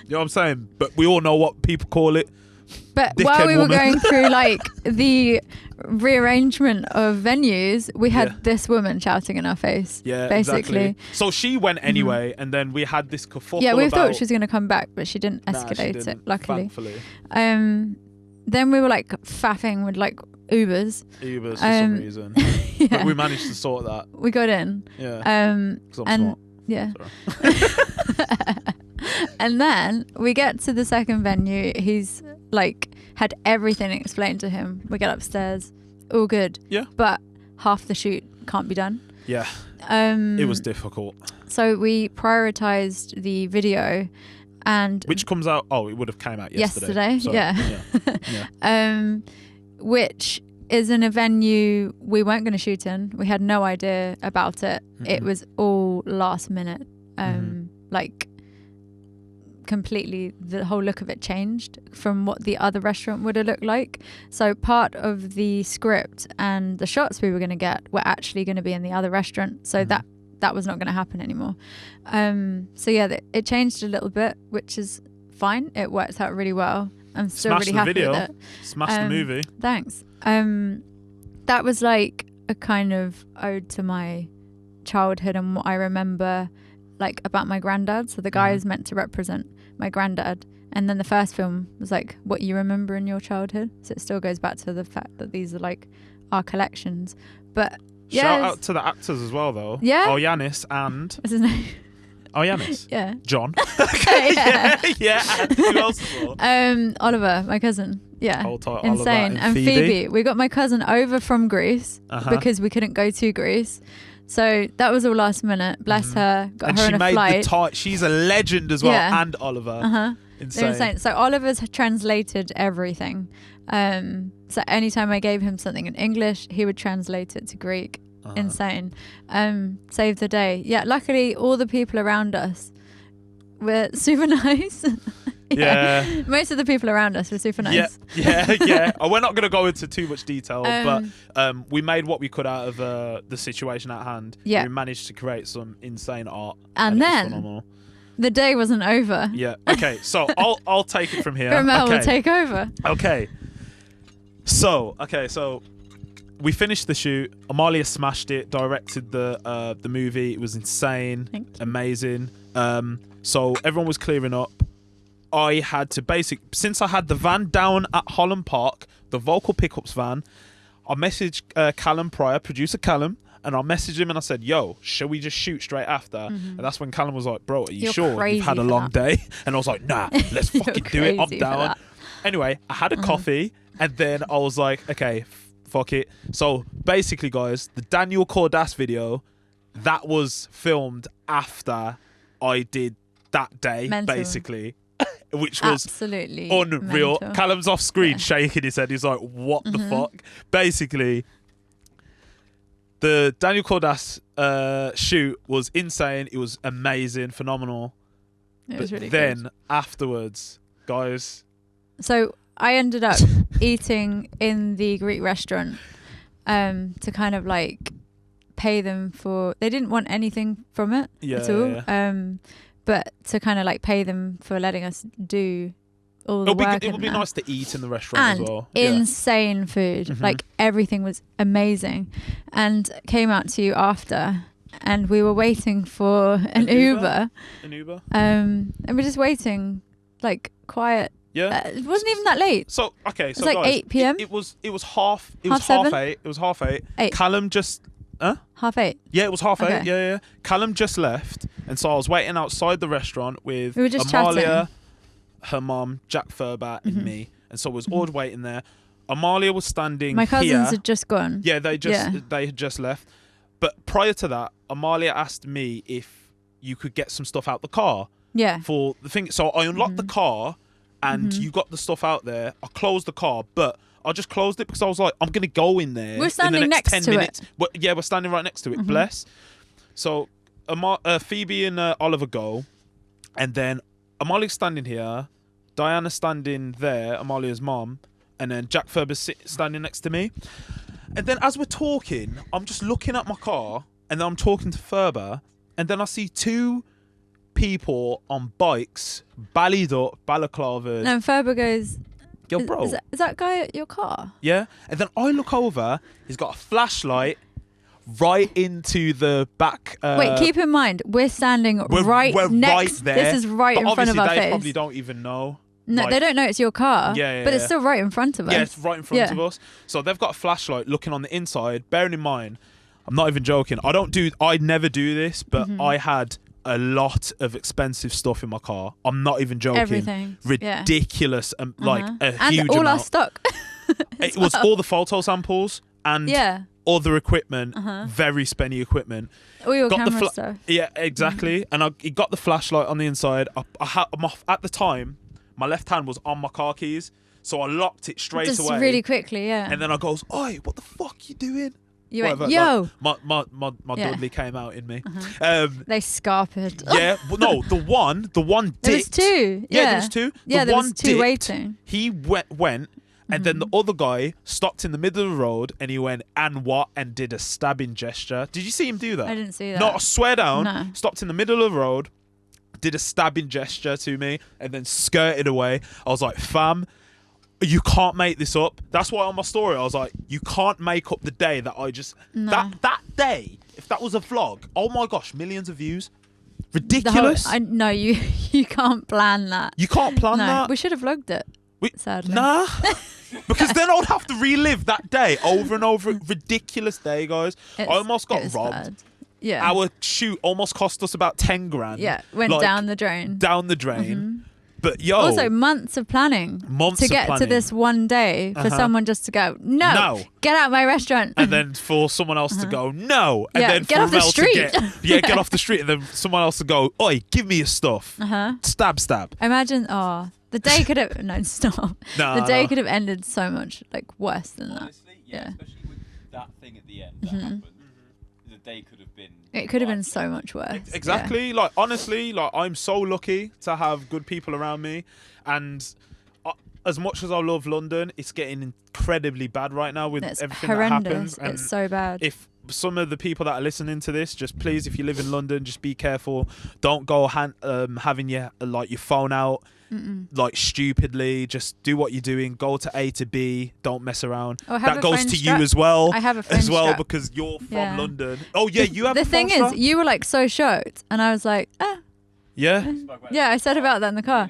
You know what I'm saying? But we all know what people call it. But while we were going through like the rearrangement of venues, we had this woman shouting in our face. Yeah, basically. Exactly. So she went anyway, and then we had this kerfuffle. Yeah, we thought she was going to come back, but she didn't escalate it, luckily. Thankfully. Then we were like faffing with like Ubers. For some reason. But we managed to sort that. We got in. Yeah. 'Cause I'm smart. Yeah. And then we get to the second venue. He's like had everything explained to him. We get upstairs, all good. Yeah. But half the shoot can't be done. Yeah. It was difficult. So we prioritized the video, and which comes out. Oh, it would have came out yesterday. So, yeah. Which is in a venue we weren't going to shoot in. We had no idea about it. Mm-hmm. It was all last minute. Like completely, the whole look of it changed from what the other restaurant would have looked like. So part of the script and the shots we were going to get were actually going to be in the other restaurant. So that was not going to happen anymore. So yeah, it changed a little bit, which is fine. It worked out really well. I'm still really happy with it. Smash the movie. Thanks. That was like a kind of ode to my childhood and what I remember like about my granddad. So the guy is meant to represent my granddad, and then the first film was like what you remember in your childhood. So it still goes back to the fact that these are like our collections. But yeah, shout out to the actors as well, though. Yeah. Oh, Yanis and what's his name? Oh, Yanis. Yeah. John. Yeah. And who else as well? Oliver, my cousin. Yeah. Insane. And Phoebe. We got my cousin over from Greece because we couldn't go to Greece. So that was all last minute. Bless her. Got her on a flight. She's a legend as well. Yeah. And Oliver. Insane. So Oliver's translated everything. So anytime I gave him something in English, he would translate it to Greek. Insane. Saved the day. Yeah, luckily all the people around us were super nice. Yeah. Most of the people around us were super nice. Yeah. We're not going to go into too much detail, but we made what we could out of the situation at hand. Yeah. We managed to create some insane art. And then the day wasn't over. Yeah. Okay, so I'll take it from here. Romell will take over. Okay. So we finished the shoot. Amalia smashed it, directed the movie. It was insane, amazing. So everyone was clearing up. I had to since I had the van down at Holland Park, the vocal pickups van, I messaged Callum Pryor, producer Callum, and I messaged him and I said, yo, shall we just shoot straight after? And that's when Callum was like, bro, are you sure? You've had a long day? And I was like, nah, let's fucking do it. I'm down. Anyway, I had a coffee and then I was like, okay, fuck it. So basically, guys, the Daniel Cordas video, that was filmed after I did that day, basically. Which was absolutely unreal. Mental. Callum's off screen shaking his head. He's like, what the fuck? Basically, the Daniel Cordas shoot was insane. It was amazing, phenomenal. It was really then good. Afterwards, guys. So I ended up eating in the Greek restaurant to kind of like pay them for... They didn't want anything from it at all. Yeah. But to kind of like pay them for letting us do all the work. It would be nice to eat in the restaurant and as well. Insane food. Like everything was amazing. And came out to you after, and we were waiting for an Uber. And we're just waiting, like quiet. Yeah. It wasn't even that late. So okay, so it was like guys, 8 p.m. It was half 8. It was half 8. 8. Callum just half 8. Yeah, it was half 8. Yeah. Callum just left, and so I was waiting outside the restaurant with Amalia, her mum, Jack Furbat, and me, and so I was all waiting there. Amalia was standing. My cousins here. had just gone. Yeah, they had just left. But prior to that, Amalia asked me if you could get some stuff out the car. Yeah. For the thing, so I unlocked the car, and you got the stuff out there. I closed the car, but I just closed it because I was like, I'm going to go in there. We're standing in the next next 10 to minutes. it. Yeah, we're standing right next to it. Bless. So Phoebe and Oliver go, and then Amalia's standing here, Diana's standing there, Amalia's mom, and then Jack Ferber's standing next to me. And then as we're talking, I'm just looking at my car, and then I'm talking to Ferber, and then I see 2 people on bikes, ballied up, balaclavaed. And Ferber goes... Yo, bro. Is that guy at your car? Yeah. And then I look over, he's got a flashlight right into the back. Wait, keep in mind, we're standing right next. Right there. This is right in front of our face. They probably don't even know. No, like, they don't know it's your car. Yeah, but it's still right in front of us. Yeah, it's right in front of us. So they've got a flashlight looking on the inside. Bearing in mind, I'm not even joking. I never do this, but I had a lot of expensive stuff in my car. I'm not even joking. Everything. Ridiculous, like a huge and all amount. our stock. It was all the photo samples and other equipment, very spenny equipment. All your camera stuff. Yeah, exactly. And he got the flashlight on the inside. At the time, my left hand was on my car keys, so I locked it straight away. Just really quickly, yeah. And then I goes, "Oi, what the fuck you doing?" You went, yo. Like, my Dudley came out in me. They scarped. Yeah, no, the one dipped. There was two. Yeah, there was two. Yeah, there one was two dipped. waiting. He went, and then the other guy stopped in the middle of the road, and he went, "And what?" and did a stabbing gesture. Did you see him do that? I didn't see that. No, I swear down. No. Stopped in the middle of the road, did a stabbing gesture to me, and then skirted away. I was like, fam, you can't make this up. That's why on my story I was like, you can't make up the day that I just that day. If that was a vlog, oh my gosh, millions of views. Ridiculous. No, you can't plan that. You can't plan that. We should have vlogged it. Sadly. Nah. Because then I would have to relive that day over and over. Ridiculous day, guys. I almost got robbed. Bad. Yeah. Our shoot almost cost us about 10 grand. Yeah, went down the drain. Down the drain. But also months of planning to get to this one day for someone just to go, no, get out of my restaurant. And then for someone else to go, no. And then get for off the Romell street. get off the street. And then someone else to go, oi, give me your stuff. Stab. Imagine, the day could have, no, stop. The day could have ended so much worse than that. Honestly, yeah, especially with that thing at the end that happened. The day could have been... It could have been so much worse. Exactly. Like, honestly, I'm so lucky to have good people around me. And as much as I love London, it's getting incredibly bad right now with everything horrendous. That happens. And it's so bad. If some of the people that are listening to this, just please, if you live in London, just be careful. Don't go having your phone out. Like stupidly, just do what you're doing. Go to A to B. Don't mess around. That goes to you as well. I have a phone as well strap. Because you're from London. Oh yeah, you have. The thing is, you were so shocked, and I was like, yeah. Yeah, I said about that in the car.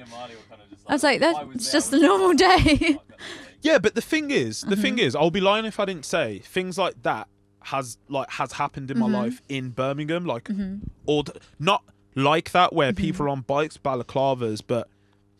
I was like, that's just a normal day. Yeah, but the thing is, I'll be lying if I didn't say things like that has happened in my life in Birmingham, not like that where people are on bikes, balaclavas, but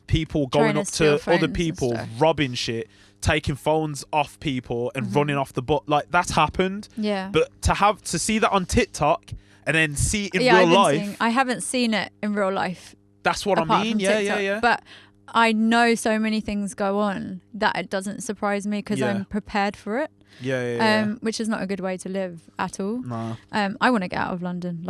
people going up to other people, robbing shit, taking phones off people and running off the butt. Like, that's happened. Yeah. But to see that on TikTok and then see it in real life. I haven't seen it in real life. That's what I mean. Yeah. But I know so many things go on that it doesn't surprise me because I'm prepared for it. Yeah. Which is not a good way to live at all. No. I want to get out of London,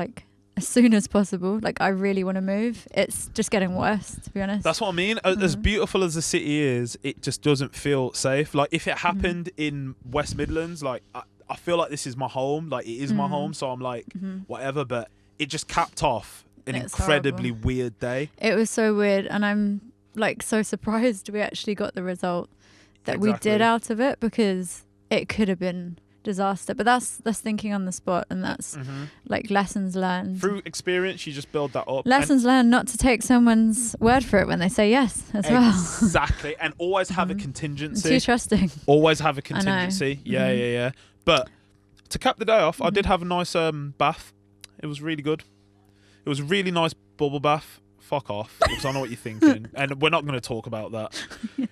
as soon as possible. I really want to move. It's just getting worse, to be honest. That's what I mean. As beautiful as the city is, it just doesn't feel safe. If it happened in West Midlands, I feel like this is my home. It is my home, so I'm whatever. But it just capped off an incredibly weird day. It was so weird, and I'm so surprised we actually got the result that we did out of it, because it could have been disaster. But that's thinking on the spot, and that's lessons learned through experience. You just build that up. Lessons learned not to take someone's word for it when they say yes as well. Exactly. And always have a contingency. Too trusting. Always have a contingency. Yeah. But to cap the day off, I did have a nice bath. It was really good. It was a really nice bubble bath. Fuck off, because I know what you're thinking, and we're not going to talk about that.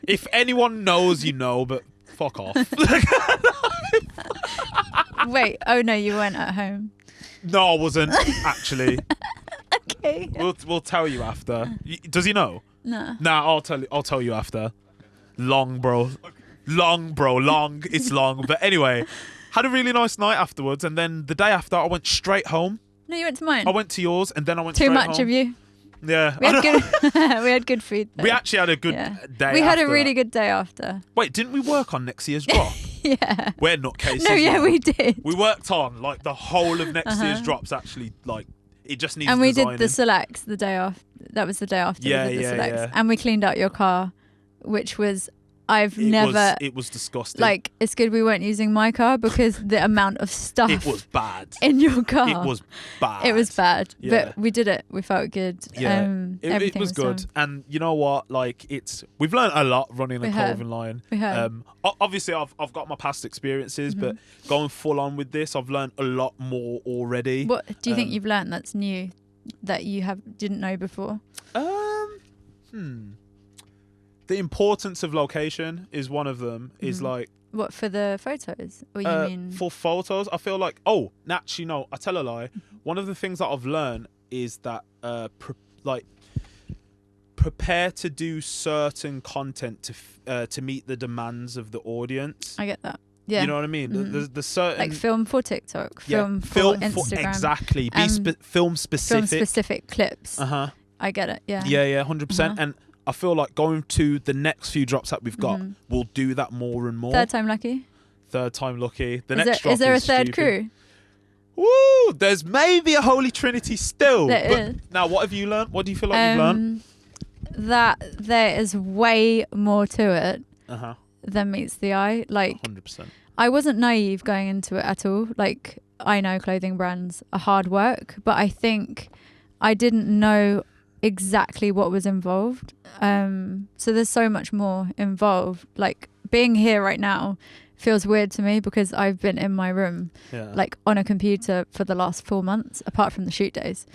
If anyone knows, you know, but fuck off. Wait, oh no, you weren't at home. No, I wasn't actually. Okay. We'll tell you after. Does he know? No. Nah, I'll tell you after. Long, bro. Long. It's long. But anyway, had a really nice night afterwards, and then the day after, I went straight home. No, you went to mine. I went to yours, and then I went Too straight much home. of you. Yeah. We had good food though. We actually had a good day. We had a really good day after. Wait, didn't we work on next year's drop? Yeah. We're nutcases. No, yeah, we did. We worked on the whole of next year's drops. Actually, it just needs. And we designing. did the selects the day off. That was the day after we did the selects. Yeah. And we cleaned out your car, which was It was disgusting. Like, it's good we weren't using my car because the amount of stuff it was bad in your car. It was bad. It was bad. Yeah. But we did it. We felt good. Yeah. It was good. And you know what? Like, we've learned a lot running a clothing line. We have. Obviously, I've got my past experiences, but going full on with this, I've learned a lot more already. What do you think you've learned that's new that you didn't know before? The importance of location is one of them. Is like, what, for the photos? Or you mean for photos? I feel like, actually no, I tell a lie. One of the things that I've learned is that prepare to do certain content to meet the demands of the audience. I get that. Yeah. You know what I mean? The certain, like, film for TikTok, film for Instagram. Exactly. Film specific. Film specific clips. I get it. Yeah. Yeah, 100%. And I feel like going to the next few drops that we've got, we'll do that more and more. Third time lucky. Is there a third crew? Woo! There's maybe a holy trinity still. There is. Now, what have you learned? What do you feel like you've learned? That there is way more to it than meets the eye. Like, 100%. I wasn't naive going into it at all. Like, I know clothing brands are hard work, but I think I didn't know exactly what was involved. So there's so much more involved. Like, being here right now feels weird to me because I've been in my room like on a computer for the last 4 months, apart from the shoot days.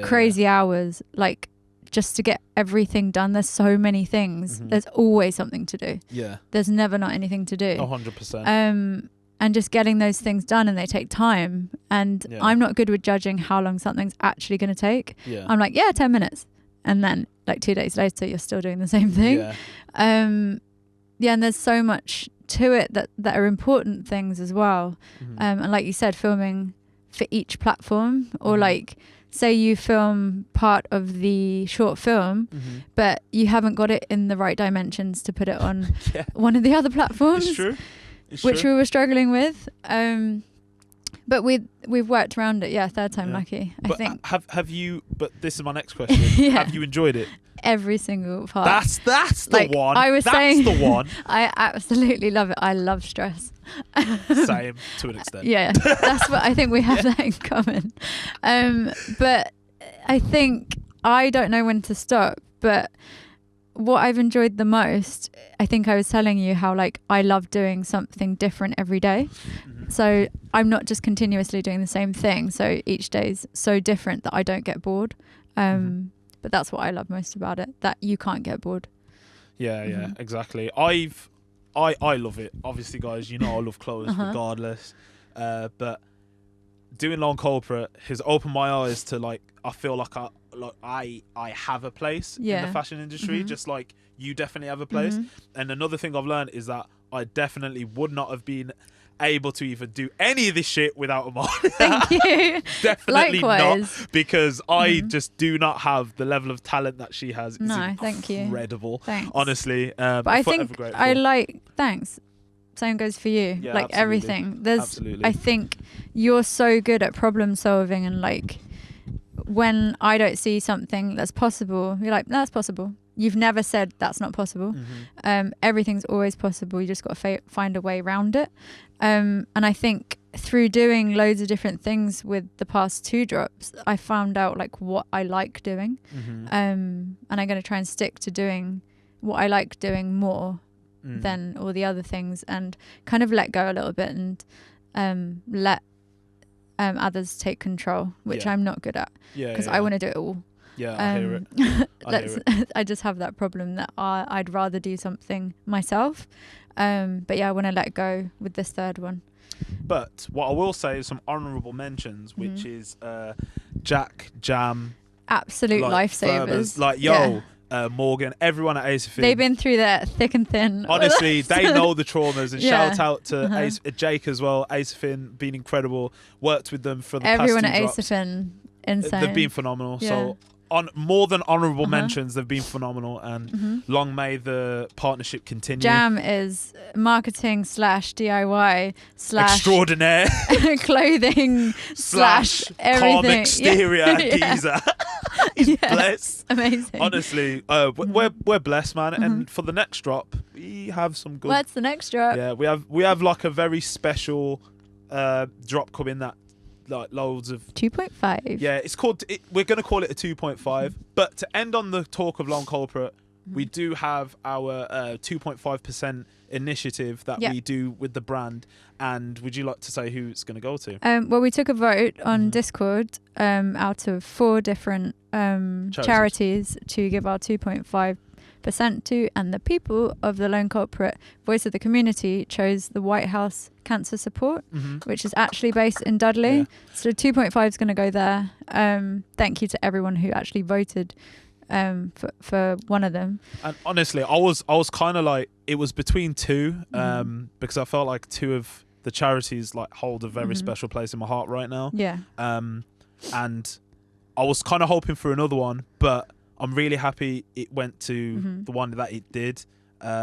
Crazy hours, like, just to get everything done. There's so many things. There's always something to do. There's never not anything to do. 100%. And just getting those things done, and they take time. And I'm not good with judging how long something's actually going to take. I'm like, 10 minutes. And then like 2 days later, you're still doing the same thing. And there's so much to it that are important things as well. And like you said, filming for each platform, or like, say you film part of the short film, but you haven't got it in the right dimensions to put it on one of the other platforms. It's true. Which we were struggling with, but we've worked around it. Third time lucky. I think. Have you? But this is my next question. Have you enjoyed it? Every single part. That's the one. That's the one. I absolutely love it. I love stress. Same, to an extent. That's what I think we have that in common. But I think I don't know when to stop. But what I've enjoyed the most, I think I was telling you how, like, I love doing something different every day. So I'm not just continuously doing the same thing. So each day's so different that I don't get bored. But that's what I love most about it, that you can't get bored. Yeah, exactly. I love it. Obviously, guys, you know I love clothes regardless. But doing long corporate has opened my eyes to, like, I feel like I have a place in the fashion industry, just like you definitely have a place. And another thing I've learned is that I definitely would not have been able to even do any of this shit without Amalia. Thank you. Definitely Likewise. not, because I just do not have the level of talent that she has. It's thank you. Incredible. Thanks. Honestly. But I think thanks. Same goes for you. Yeah, like, absolutely. Everything. Absolutely. I think you're so good at problem solving, and like, when I don't see something that's possible, you're like, that's possible. You've never said that's not possible. Everything's always possible. You just got to find a way around it. And I think through doing loads of different things with the past 2 drops, I found out like what I like doing. And I'm going to try and stick to doing what I like doing more than all the other things, and kind of let go a little bit, and let others take control, which I'm not good at, because I want to do it all. I hear it. I just have that problem that I'd rather do something myself. But I want to let go with this third one. But what I will say is some honourable mentions, which is Jack, Jam, absolute lifesavers. Like, Morgan, everyone at Ace of Fin. They've been through that thick and thin. Honestly, they know the traumas. And shout out to Jake as well. Ace of Fin, been incredible. Worked with them for the everyone past 2 at drops. Ace of Fin, insane. They've been phenomenal. So on more than honourable mentions, they've been phenomenal, and long may the partnership continue. Jam is marketing / DIY / extraordinaire clothing / everything. calm exterior geezer. He's blessed. Amazing. Honestly, we're blessed, man. And for the next drop, we have some good. What's the next drop? Yeah, we have like a very special drop coming that like loads of 2.5. Yeah, it's called. We're gonna call it a 2.5. But to end on the talk of Lone Culprit, we do have our 2.5% initiative that we do with the brand. And would you like to say who it's going to go to? Well, we took a vote on Discord out of 4 different charities to give our 2.5% to, and the people of the Lone Culprit Voice of the Community chose the White House Cancer Support, which is actually based in Dudley. Yeah. So 2.5 is going to go there. Thank you to everyone who actually voted for one of them. And honestly, I was kind of like, it was between 2 because I felt like 2 of the charities like hold a very special place in my heart right now. Yeah. And I was kind of hoping for another one, but I'm really happy it went to the one that it did.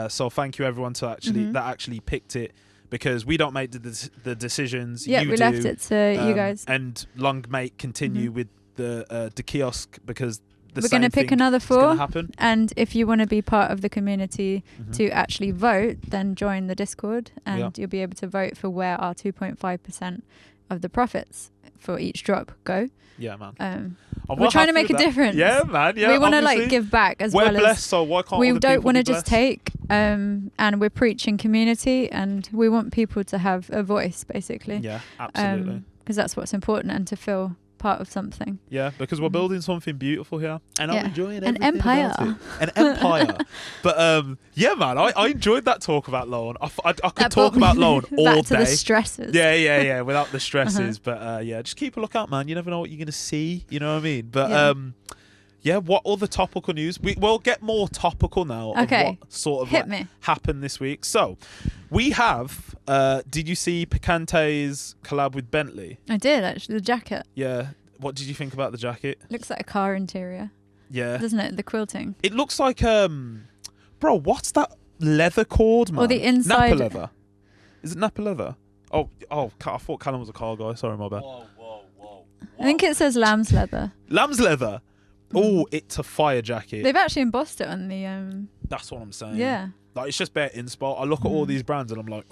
So thank you everyone to actually picked it, because we don't make the decisions. Yeah, you we do. Left it to you guys. And long may continue with the kiosk, because we're going to pick another 4, and if you want to be part of the community to actually vote, then join the Discord, and you'll be able to vote for where our 2.5% of the profits for each drop go. Yeah, man. We're trying to make a difference. Yeah, man. Yeah, we want to like give back as well. We're blessed, so why can't we all the don't want to be just take. And we're preaching community, and we want people to have a voice, basically. Yeah, absolutely. Because that's what's important, and to feel part of something. Yeah, because we're building something beautiful here, and I'm enjoying an empire. An empire. But yeah, man, I enjoyed that talk about Lone. I could talk about Lone all back to day. The stresses. Yeah, without the stresses. But yeah, just keep a lookout, man. You never know what you're gonna see. You know what I mean? But yeah, what other topical news? We'll get more topical now. Okay. Of what sort of happened this week. So we have. Did you see Piccante's collab with Bentley? I did, actually. The jacket. Yeah. What did you think about the jacket? Looks like a car interior. Yeah. Doesn't it? The quilting. It looks like bro, what's that leather called, man? Or the inside. Napa leather. Is it Napa leather? Oh, I thought Callum was a car guy. Sorry, my bad. Whoa. I think it says lamb's leather. Lamb's leather. Oh, it's a fire jacket. They've actually embossed it on the That's what I'm saying. Yeah. Like, it's just bare inspo. I look at all these brands and I'm like,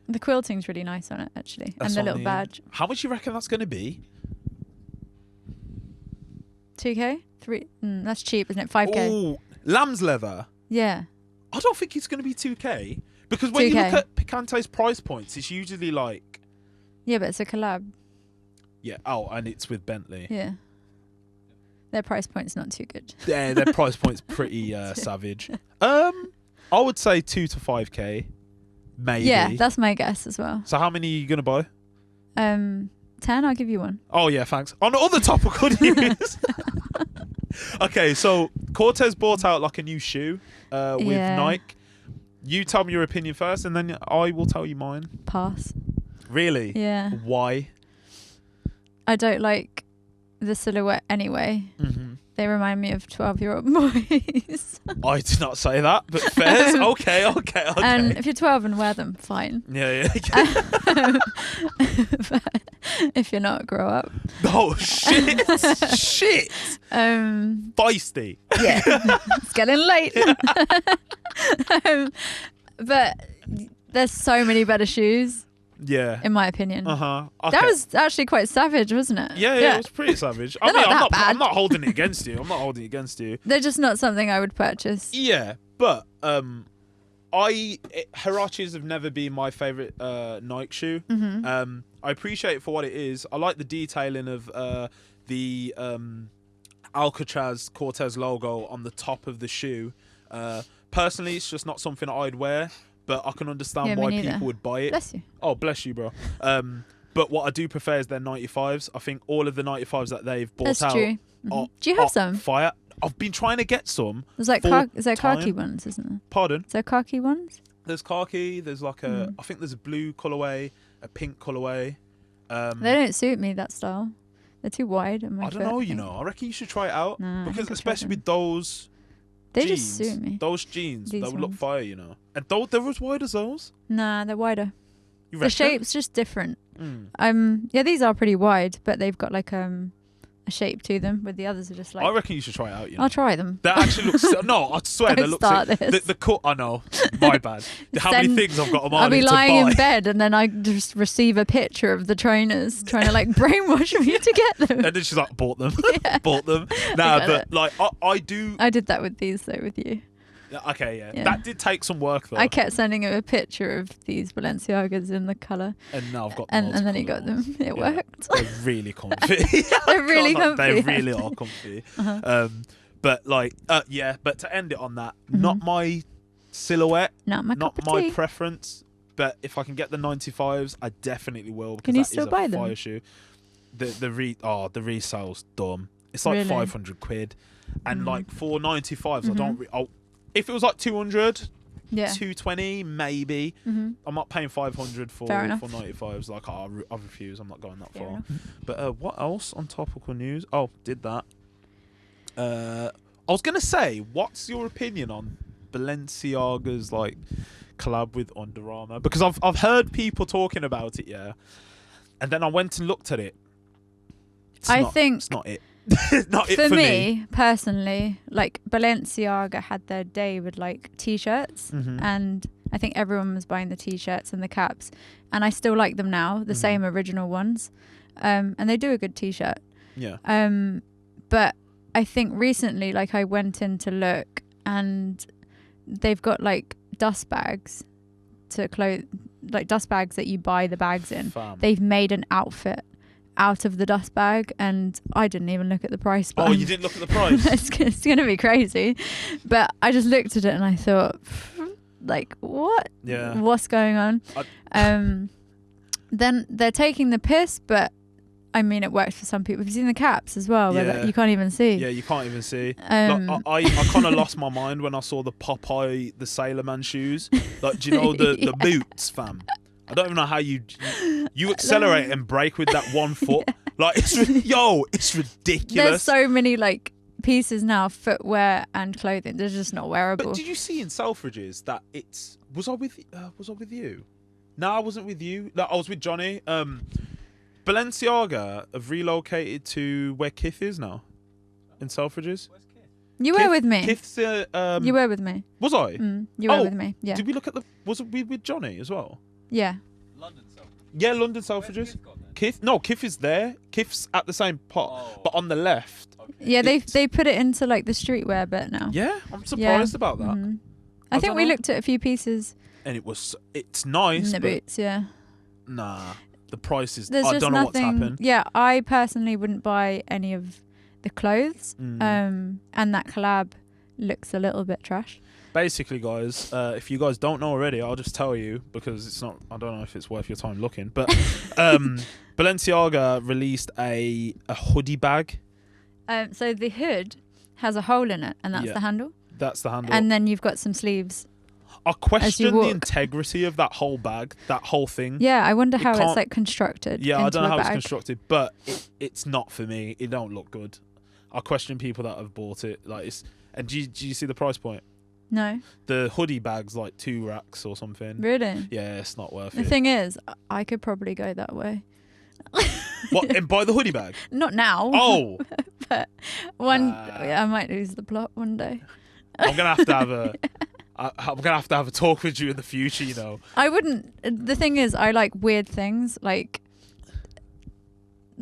the quilting's really nice on it, actually. And the little badge. How much do you reckon that's going to be? 2K? 3? That's cheap, isn't it? 5K. Oh, lamb's leather. Yeah. I don't think it's going to be 2K. Because when 2K. you look at Piccante's price points, it's usually like... Yeah, but it's a collab. Yeah. Oh, and it's with Bentley. Yeah. Their price point's not too good. Yeah, their price point's pretty savage. I would say 2 to 5K, maybe. Yeah, that's my guess as well. So how many are you gonna buy? 10. I'll give you one. Oh yeah, thanks. On other topical news. Okay, so Cortez bought out like a new shoe with Nike. You tell me your opinion first, and then I will tell you mine. Pass. Really? Yeah. Why? I don't like the silhouette anyway. They remind me of 12-year-old boys. I did not say that, but fairs. Okay. And if you're 12 and wear them, fine. Yeah. But if you're not, grow up. Oh shit! Feisty. Yeah, it's getting late. But there's so many better shoes. Yeah. In my opinion. Okay. That was actually quite savage, wasn't it? Yeah, it was pretty savage. I'm not holding it against you. They're just not something I would purchase. Yeah, but Huaraches have never been my favourite Nike shoe. I appreciate it for what it is. I like the detailing of the Alcatraz Cortez logo on the top of the shoe. Personally, it's just not something I'd wear. But I can understand why people would buy it. Bless you. Oh, bless you, bro. But what I do prefer is their 95s. I think all of the 95s that they've bought out true. are do you have some? Fire. I've been trying to get some. There's like is there khaki ones, isn't there? Pardon? Is there khaki ones? There's khaki. There's like I think there's a blue colourway, a pink colourway. They don't suit me, that style. They're too wide. I don't know, I reckon you should try it out. Nah, because especially with those... They jeans, just suit me. Those jeans, These they would look ones. fire, And they're as wide as those? Nah, they're wider. You the reckon? shape's just different. Yeah, these are pretty wide, but they've got like a a shape to them. With the others are just like. I reckon you should try it out. I'll try them. That actually looks. No, I swear they look. The cut. I know. My bad. How many things I've got on my I'll be lying to buy. in bed and then I just receive a picture of the trainers trying to like brainwash me to get them. And then she's like, bought them. Bought them. Nah, but like I do. I did that with these though, with you. Okay, yeah. That did take some work though. I kept sending him a picture of these Balenciagas in the colour. And now I've got them. And then he got them. It worked. They're really comfy. They're really comfy. They really are comfy. But like, but to end it on that, not my silhouette, not my preference. But if I can get the 95s, I definitely will. Because can you still buy them? Fire shoe. The resale's dumb. It's like really? 500 quid. And like for 95s, I don't. If it was like 200, 220, maybe. I'm not paying 500 for 95s. Like, I refuse. I'm not going that far. But what else on topical news? Oh, did that. I was gonna say, what's your opinion on Balenciaga's like collab with Under Armour? Because I've heard people talking about it, and then I went and looked at it. I think it's not it. Not it for me personally, like Balenciaga had their day with like t-shirts, and I think everyone was buying the t-shirts and the caps, and I still like them now, the same original ones, and they do a good t-shirt. But I think recently, like I went in to look, and they've got like dust bags to clothe, like dust bags that you buy the bags in. They've made an outfit out of the dust bag, and I didn't even look at the price. But you didn't look at the price? It's going to be crazy. But I just looked at it and I thought, like, what? Yeah. What's going on? Then they're taking the piss, but I mean, it works for some people. Have you seen the caps as well? Where you can't even see. Yeah, you can't even see. Like, I kind of lost my mind when I saw the Popeye, the Sailor Man shoes. Like, do you know the boots, fam? I don't even know how you accelerate and brake with that 1 foot. Like, it's ridiculous. There's so many like pieces now, footwear and clothing. They're just not wearable. But did you see in Selfridges that was I with you? No, I wasn't with you. No, I was with Johnny. Balenciaga have relocated to where Kith is now, in Selfridges. Where's Kith? You were with me. Kith's, you were with me. Was I? You were with me. Yeah. Did we look at was we with Johnny as well? Yeah. London Selfridges. Yeah, London Selfridges. Kith is there. Kith's at the same pot, but on the left. Okay. Yeah, they put it into like the streetwear bit now. Yeah, I'm surprised about that. I think we looked at a few pieces. And it's nice. In the boots, yeah. Nah, the price is. I don't know what's happened. Yeah, I personally wouldn't buy any of the clothes. And that collab looks a little bit trash. Basically, guys, if you guys don't know already, I'll just tell you because it's not. I don't know if it's worth your time looking, but Balenciaga released a hoodie bag. So the hood has a hole in it, and that's the handle. That's the handle. And then you've got some sleeves. I question the integrity of that whole bag, that whole thing. Yeah, I wonder how it's like constructed. Yeah, I don't know how it's constructed, but it's not for me. It don't look good. I question people that have bought it. Like, and do you see the price point? No. The hoodie bag's like 2 racks or something. Really? Yeah, it's not worth it. The thing is, I could probably go that way. What, and buy the hoodie bag? Not now. Oh. But I might lose the plot one day. I'm gonna have to have a talk with you in the future, you know. I wouldn't. The thing is, I like weird things, like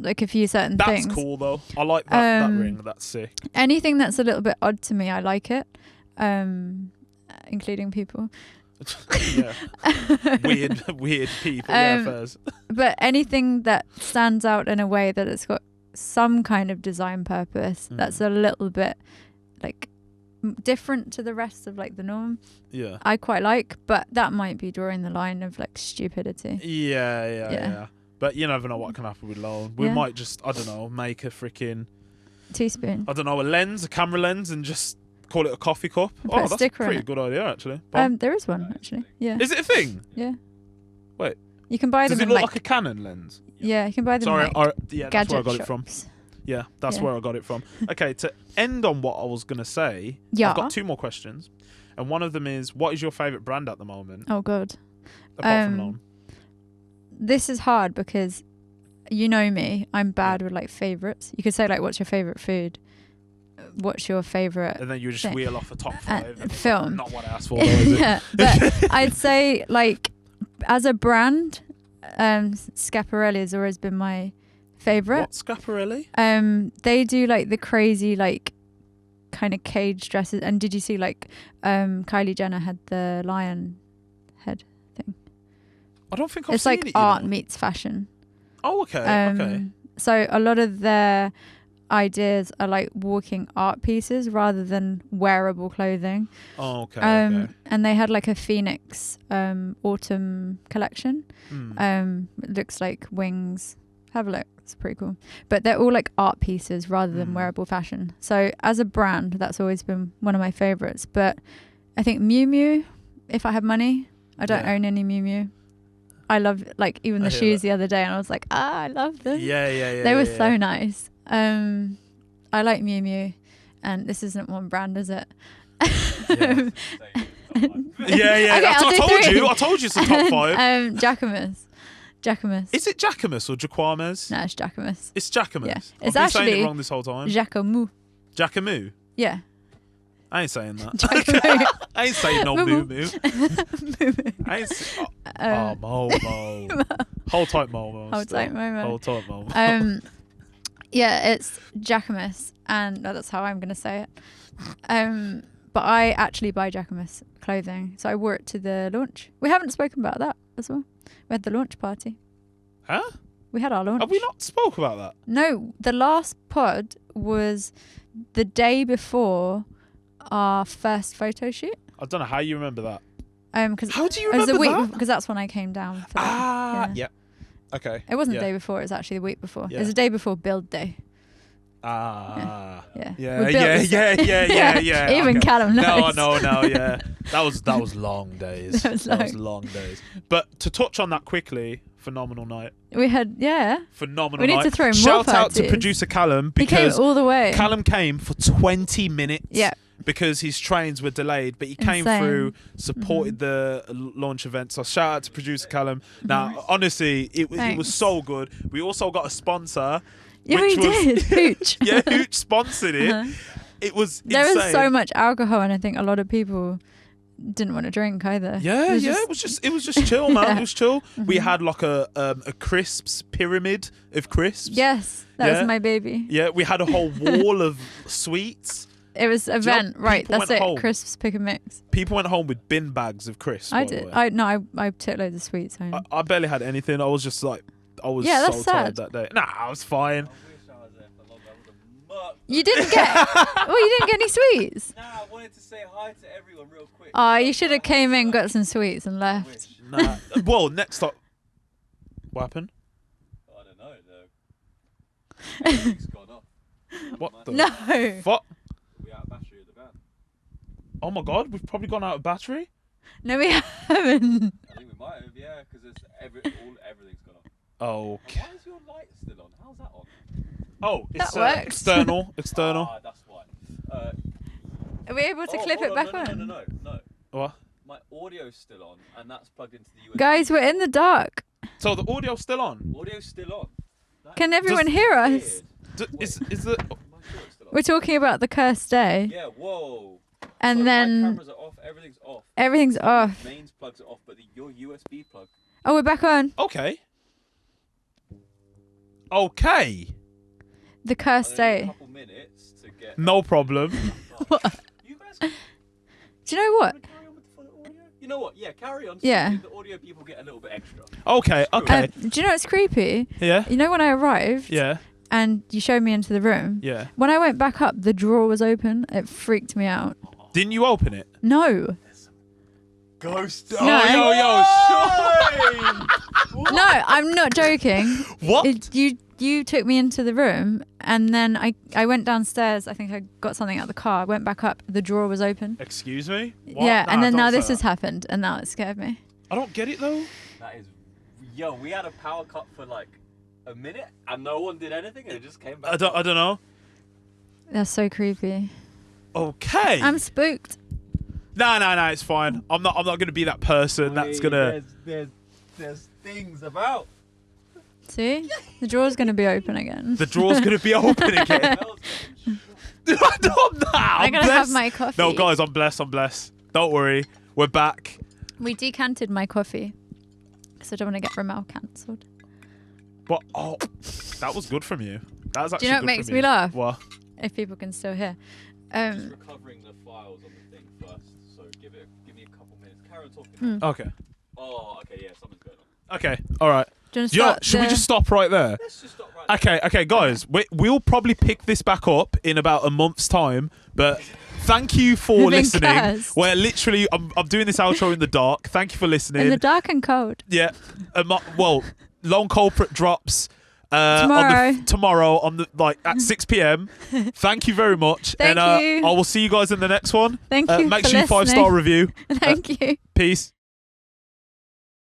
a few certain things. That's cool though. I like that ring. That's sick. Anything that's a little bit odd to me, I like it. Including people. Yeah. weird people. Yeah, first. But anything that stands out in a way that it's got some kind of design purpose that's a little bit like different to the rest of like the norm. Yeah. I quite like, but that might be drawing the line of like stupidity. Yeah. But you never know what can happen with Lone. We might just, I don't know, make a freaking teaspoon. I don't know, a camera lens, and just call it a coffee cup. That's a pretty good idea, actually. There is one, actually. Yeah. Is it a thing? Yeah. Wait. You can buy them. Does it look like a Canon lens? Yeah, you can buy them. Sorry, in that's where I got shops. it from. Yeah, that's where I got it from. Okay, to end on what I was gonna say, I've got 2 more questions, and one of them is, what is your favourite brand at the moment? Oh God. Apart from Lone. This is hard because you know me, I'm bad with like favorites. You could say like, what's your favorite food? What's your favorite? And then you just thing? wheel off a top 5 film. Not what I asked for, though, is it? Yeah, but I'd say like as a brand, Schiaparelli has always been my favorite. What Schiaparelli? They do like the crazy like kind of cage dresses. And did you see like Kylie Jenner had the lion head thing? I don't think I've it's seen like it, art meets fashion. Oh, okay. Okay. So a lot of their ideas are like walking art pieces rather than wearable clothing. Oh, okay. Okay. And they had like a Phoenix autumn collection. It looks like wings. Have a look. It's pretty cool. But they're all like art pieces rather than wearable fashion. So as a brand, that's always been one of my favorites. But I think Miu Miu, if I have money, I don't own any Miu Miu. I love like even the shoes the other day, and I was like, I love them. Yeah. They were so nice. I like Miu Miu, and this isn't one brand, is it? Yeah. Okay, I told you it's a top 5. Jacquemus. Is it Jacquemus or Jaquames? No, it's Jacquemus. It's Jacquemus. Yeah. I've been saying it wrong this whole time. Jacquemus. Jacquemus? Yeah. I ain't saying that. I ain't saying no moo moo. I ain't Mo. Hold tight, Mo. Hold tight, Mo. Hold tight, Mo. Yeah, it's Jacquemus, and that's how I'm going to say it. But I actually buy Jacquemus clothing, so I wore it to the launch. We haven't spoken about that as well. We had the launch party. Huh? We had our launch. Have we not spoke about that? No, the last pod was the day before our first photo shoot. I don't know how you remember that. Cause how do you remember that? Because that's when I came down for that. Yeah. Okay. It wasn't the day before, it was actually the week before. Yeah. It was the day before build day. Yeah. Even Callum knows. No, yeah. That was long days. That was long days. But to touch on that quickly, phenomenal night. We had, phenomenal we night. need to throw more Shout out parties. to producer Callum, because he came all the way. Callum came for 20 minutes. Yeah. Because his trains were delayed, but he came through, supported the launch event. So shout out to producer Callum. Now, honestly, it was so good. We also got a sponsor. Yeah, we did. Hooch. Yeah, Hooch sponsored it. It was insane. There was so much alcohol, and I think a lot of people didn't want to drink either. Yeah, it was just chill, man. It was chill. We had like a crisps pyramid of crisps. Yes, that was my baby. Yeah, we had a whole wall of sweets. It was an event, right? That's it. Home. Crisps, pick and mix. People went home with bin bags of crisps. I did. I took loads of sweets home. I barely had anything. I was just like, so tired that day. Nah, I was fine. You didn't get. You didn't get any sweets. Nah, I wanted to say hi to everyone real quick. Oh, you should have came in, got some sweets, and left. Nah. Well, next up. What happened? I don't know though. Everything's gone off. What the? No. What? We out of battery at the van. Oh my god, we've probably gone out of battery. No, we haven't. I think we might have, yeah, because everything's gone off. Oh. Okay. Why is your light still on? How's that on? Oh, it's That works. external. Ah, that's why. Are we able to clip it back on? No. What? My audio's still on, and that's plugged into the USB. Guys, we're in the dark. So the audio's still on. Audio's still on. Can everyone hear us? Is the? We're talking about the cursed day. Yeah. Whoa. And so then my cameras are off. Everything's off. Everything's off. Mains plugs are off, but your USB plug. Oh, we're back on. Okay. The cursed day. A couple minutes to get. No problem. What? You guys. Do you know what? Carry on with the audio? You know what? Yeah, carry on. Yeah. The audio people get a little bit extra. Okay. Do you know what's creepy? Yeah. You know when I arrived? Yeah. And you showed me into the room? Yeah. When I went back up, the drawer was open. It freaked me out. Didn't you open it? No. Ghost. No. Yo, No, I'm not joking. What? You took me into the room, and then I went downstairs. I think I got something out of the car. I went back up. The drawer was open. Excuse me? What? Yeah, Nah, and then don't now say this that. has happened, and now it scared me. I don't get it though. That is. Yo, we had a power cut for like a minute, and no one did anything, and it just came back. I don't know. That's so creepy. Okay. I'm spooked. No, it's fine. I'm not gonna be that person that's gonna. There's things about. See? The drawer's going to be open again. The drawer's going to be open again. I'm going to have my coffee. No, guys, I'm blessed. Don't worry. We're back. We decanted my coffee. So I don't want to get Romell cancelled. What? Oh, that was good from you. That was actually Do you know what good makes from me you. laugh? What? If people can still hear. Just recovering the files on the thing first. So give me a couple minutes. Carry on talking. Okay. Oh, okay, yeah, something's going on. Okay, all right. Should we just stop right there? Let's just stop right there. Okay, guys. We'll probably pick this back up in about a month's time, but thank you for listening. Cursed. Where literally, I'm doing this outro in the dark. Thank you for listening. In the dark and cold. Yeah. Well, Lone Culprit drops tomorrow on the at 6 p.m. Thank you very much. Thank you. I will see you guys in the next one. Thank you. Make sure you 5-star review. Thank you. Peace.